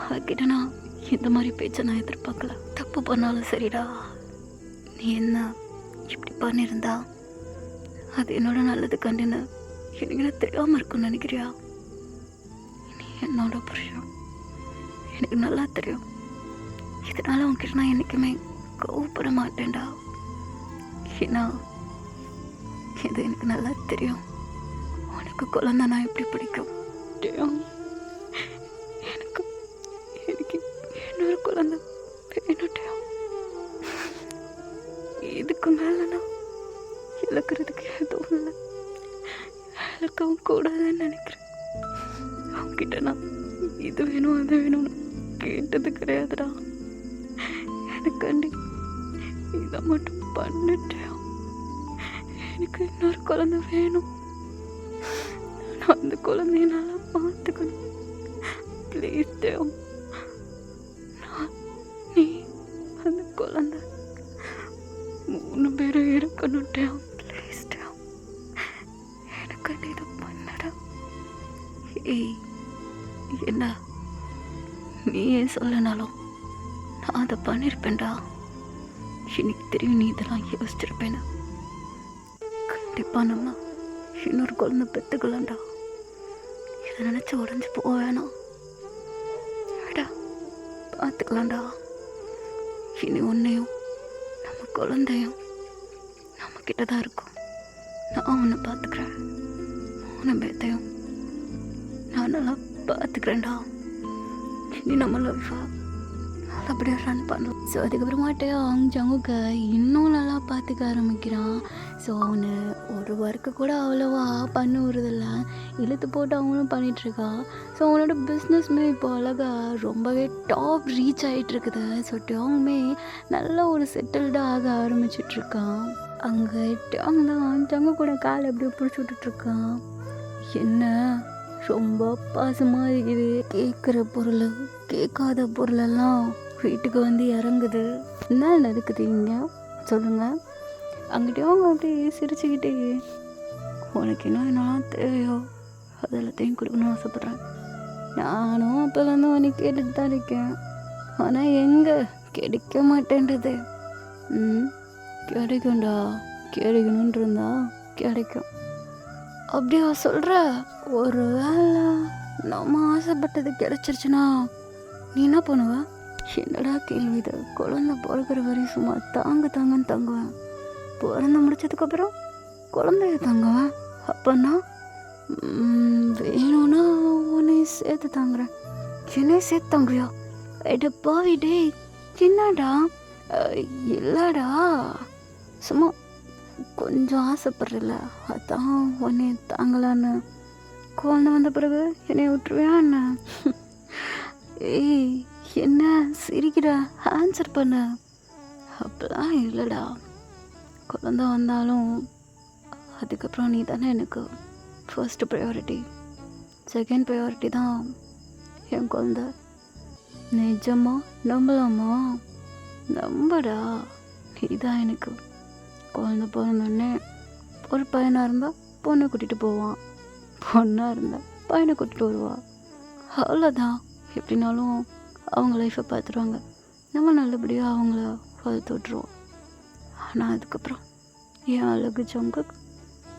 அவர்கிட்ட நான் இந்த மாதிரி பேச்சை நான் எதிர்பார்க்கல. தப்பு பண்ணாலும் சரிடா, நீ என்ன இப்படி பண்ணியிருந்தா அது என்னோட நல்லது கண்டுன்னு எனக்கு தெரியாமல் இருக்குன்னு நினைக்கிறியா? நீ என்னோட புருஷன், எனக்கு நல்லா தெரியும். இதனால உன்கிட்ட நான் என்றைக்குமே கோவப்பட மாட்டேன்டா. ஏன்னா இது எனக்கு நல்லா தெரியும். உனக்கு குழந்தை நான் எப்படி பிடிக்கும். எனக்கு எனக்கு இன்னொரு குழந்தை வேணுட்டேன். இதுக்கு மேலே நான் இழக்கிறதுக்கு எதுவும் இல்லை. இழக்கவும் கூடாதுன்னு நினைக்கிறேன். அவங்ககிட்ட நான் இது வேணும் அது வேணும்னு கேட்டது கிடையாதுடா. எனக்காண்டி இதை மட்டும் பண்ணிட்டேன். எனக்கு இன்னொரு குழந்தை வேணும். நான் அந்த குழந்தைய நல்லா பார்த்துக்கணும். ப்ளீஸ் தேவ், நீ அந்த குழந்தை 3 பேரும் இருக்கணும் தேவ். ப்ளீஸ் தேவ், எனக்கு இதை பண்ணடா. ஏய் என்ன நீ ஏன் சொல்லனாலும் நான் அதை பண்ணியிருப்பேன்டா. எனக்கு தெரியும் நீ இதெல்லாம் யோசிச்சிருப்பேன்னு. கண்டிப்பாக நம்ம இன்னொரு குழந்தை பெற்றுக்கலாம்டா. இதை நினச்சி உடஞ்சி போக வேணாம். பார்த்துக்கலாம்டா. இனி உன்னையும் நம்ம குழந்தையும் நம்ம கிட்ட தான் இருக்கும். நான் உன்னை பார்த்துக்கிறேன், உன்னை பேத்தையும் நான் நல்லா பார்த்துக்கிறேன்டா. இனி நம்ம லைஃபை நல்லபடியாக ரன் பண்ணலாம். ஸோ அதுக்கப்புறமாட்டு அவங்க ஜங்குக்கு இன்னும் நல்லா பார்த்துக்க ஆரம்பிக்கிறான். ஸோ அவனு ஒரு ஒர்க்கு கூட அவ்வளோவா பண்ண விடுறதில்ல, இழுத்து போட்டு அவங்களும் பண்ணிகிட்ருக்கா. ஸோ அவனோட பிஸ்னஸ்மே இப்போ அழகாக ரொம்பவே டாப் ரீச் ஆகிட்டுருக்குது. ஸோ டேங்குமே நல்ல ஒரு செட்டில்டாக ஆக ஆரம்பிச்சிட்ருக்கான். அங்கே டேங் தான் ஜங்கு கூட காலை அப்படியே பிடிச்சி விட்டுட்ருக்கான். என்ன ரொம்ப பாசமாக இருக்குது, கேட்குற பொருள் கேட்காத பொருளெல்லாம் வீட்டுக்கு வந்து இறங்குது. என்ன நடக்குது இங்கே சொல்லுங்கள். அங்கிட்டே அவங்க அப்படியே சிரிச்சுக்கிட்டே, உனக்கு இன்னும் என்னெல்லாம் தேவையோ அதெல்லாத்தையும் கொடுக்கணும்னு ஆசைப்பட்றேன். நானும் அப்போலேருந்து உனக்கு கேட்டுட்டு தான் இருக்கேன், ஆனால் எங்கே கிடைக்க மாட்டேன்றது. கிடைக்கும்டா, கிடைக்கணுன்ட்டு இருந்தா கிடைக்கும். அப்படியா சொல்கிற? ஒரு வேளை நம்ம ஆசைப்பட்டது கிடைச்சிருச்சுன்னா நீ என்ன பண்ணுவ? என்னடா கேள்வி இது? குழந்தை பிறக்கிற வரையும் சும்மா தாங்கன்னு தங்குவேன், பிறந்து முடிச்சதுக்கப்புறம் குழந்தைய தங்குவேன். அப்போன்னா வேணும்னா உன்னை சேர்த்து தாங்குறேன். என்னையும் சேர்த்து தாங்குறியா? எடப்பாவி டே, என்னடா? இல்லைடா, சும்மா கொஞ்சம் ஆசைப்படுறல, அதான் உன்னை தாங்கலான்னு. குழந்தை வந்த பிறகு என்னை விட்டுருவியா என்ன? ஏய் என்ன சிரிக்கிற? ஆன்சர் பண்ண. அப்படிலாம் இல்லைடா, குழந்தை வந்தாலும் அதுக்கப்புறம் நீ தானே எனக்கு ஃபர்ஸ்ட் ப்ரையாரிட்டி. செகண்ட் ப்ரையாரிட்டி தான் என் குழந்தை. நிஜமா நம்பலாமா? நம்படா, நீ தான் எனக்கு. குழந்தை பிறந்தோடனே ஒரு பையனாக இருந்தால் பொண்ணை கூட்டிகிட்டு போவான், பொண்ணாக இருந்தால் பையனை கூட்டிகிட்டு வருவாள். அவ்வளோதான். எப்படினாலும் அவங்க லைஃப்பை பார்த்துருவாங்க, நம்ம நல்லபடியாக அவங்கள வளர்த்து விட்ருவோம். ஆனால் அதுக்கப்புறம் என் அழகு ஜங்கு,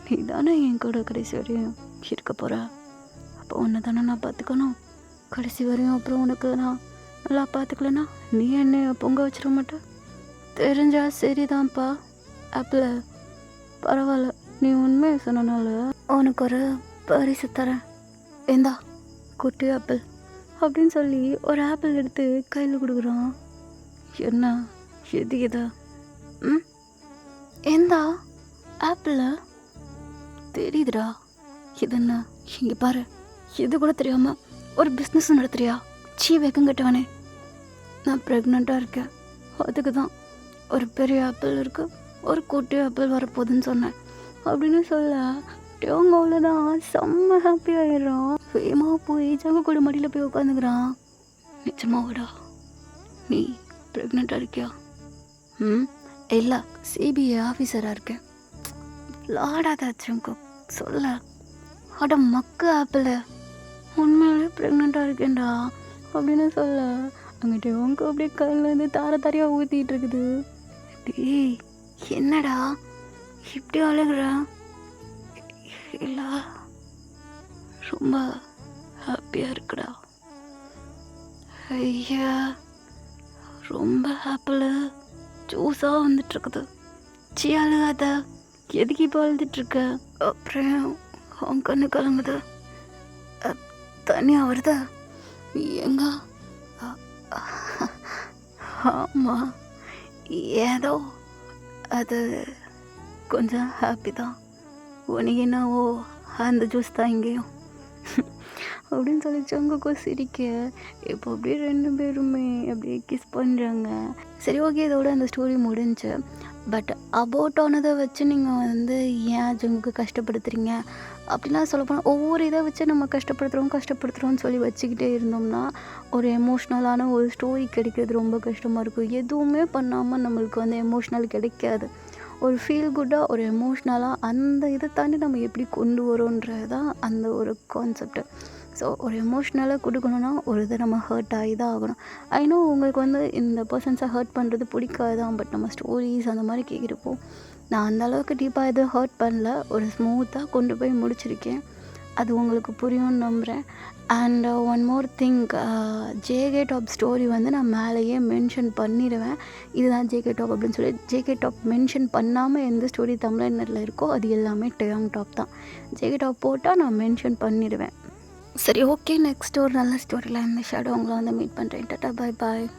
நீ தானே என் கூட கடைசி வரையும் இருக்க போகிற. அப்போ உன்னை தானே நான் பார்த்துக்கணும் கடைசி வரையும். அப்புறம் உனக்கு நான் நல்லா பார்த்துக்கலன்னா நீ என்னை பொங்க வச்சிட மாட்டேன். தெரிஞ்சா சரிதான்ப்பா. ஆப்பிள் பரவாயில்ல, நீ உண்மையை சொன்னனால உனக்கு ஒரு பரிசு தரேன், ஏந்தா குட்டி ஆப்பிள் அப்படின்னு சொல்லி ஒரு ஆப்பிள் எடுத்து கையில் கொடுக்குறான். என்ன எது இதா? ஏந்தா ஆப்பிள் தெரியுதுடா. இது என்ன? இங்கே பாரு, இது கூட தெரியாமல் ஒரு பிஸ்னஸ் நடத்துறியா? சீ வேகம் கட்டவனே. நான் ப்ரெக்னெண்ட்டாக இருக்கேன், அதுக்கு தான் ஒரு பெரிய ஆப்பிள் இருக்குது, ஒரு குட்டி ஆப்பிள் வரப்போகுதுன்னு சொன்னேன் அப்படின்னு சொல்ல டேங்க அவ்வளோதான் செம்ம ஹாப்பி ஆயிடுறான். வேகமாக போய் ஜங்க கூட மடியில் போய் உட்காந்துக்கிறான். நிஜமாவடா நீ ப்ரெக்னெண்ட்டாக இருக்கியா? இல்லை, சிபிஐ ஆஃபீஸராக இருக்கேன். விளாடாதாச்சும் சொல்ல. அட மக்கு ஆப்பிள், உண்மையிலே ப்ரெக்னெண்ட்டாக இருக்கேன்டா அப்படின்னு சொல்ல அங்கிட்ட உங்க அப்படியே கையிலேருந்து தாரையாக ஊற்றிட்டு இருக்குது. டேய் என்னடா இப்படி அழுகுற? இல்லை ரொம்ப ஹாப்பியாக இருக்குடா. ஐயா ரொம்ப ஆப்பிள் ஜூஸாக வந்துட்டுருக்குது. சீ அழுகாத, எதுக்கு இப்போ அழுதுட்டுருக்க? அப்புறம் உன் கண்ணு கலங்குது, தனியாக வருதா எங்க? ஆமாம், ஏதோ அது கொஞ்சம் ஹாப்பி தான். உனக்கு என்னவோ அந்த ஜூஸ் தான் இங்கேயும் அப்படின்னு சொல்லி சங்குக்கோ சிரிக்க. இப்போ அப்படியே ரெண்டு பேருமே அப்படியே கிஸ் பண்ணுறாங்க. சரி ஓகே, இதோட அந்த ஸ்டோரி முடிஞ்சு. பட் அபவுட் ஆனதை வச்சு நீங்கள் வந்து ஏன் ஜங்குக்கு கஷ்டப்படுத்துறீங்க அப்படிலாம் சொல்லப்போனால் ஒவ்வொரு இதை வச்சு நம்ம கஷ்டப்படுத்துகிறோம்னு சொல்லி வச்சுக்கிட்டே இருந்தோம்னா ஒரு எமோஷ்னலான ஒரு ஸ்டோரி கிடைக்கிறது ரொம்ப கஷ்டமாக இருக்கும். எதுவுமே பண்ணாமல் நம்மளுக்கு வந்து எமோஷ்னல் கிடைக்காது. ஒரு ஃபீல் குட்டாக ஒரு எமோஷ்னலாக அந்த இதை தாண்டி நம்ம எப்படி கொண்டு வரோன்றது தான் அந்த ஒரு கான்செப்டு. ஸோ ஒரு எமோஷ்னலாக கொடுக்கணுன்னா ஒரு இதை நம்ம ஹர்ட் ஆகி தான் ஆகணும். ஐநோ உங்களுக்கு வந்து இந்த பர்சன்ஸை ஹர்ட் பண்ணுறது பிடிக்காது தான், பட் நம்ம ஸ்டோரிஸ் அந்த மாதிரி கேட்குறப்போ நான் அந்தளவுக்கு டீப்பாக எதுவும் ஹர்ட் பண்ணல, ஒரு ஸ்மூத்தாக கொண்டு போய் முடிச்சிருக்கேன். அது உங்களுக்கு புரியும்னு நம்புகிறேன். And one more thing, JK top story வந்து நான் மேலேயே மென்ஷன் பண்ணிடுவேன். இதுதான் ஜேகே டாப் அப்படின்னு சொல்லி. ஜேகே டாப் மென்ஷன் பண்ணாமல் எந்த ஸ்டோரி தமிழ்நாட்டில் இருக்கோ அது எல்லாமே டேயாங் டாப் தான். ஜேகே டாப் போட்டால் நான் மென்ஷன் பண்ணிடுவேன். சரி, ஓகே. நெக்ஸ்ட் ஒரு நல்ல ஸ்டோரியில் இந்த ஷேடோ உங்களை வந்து மீட் பண்ணுறேன். டாடா, பாய் பாய்.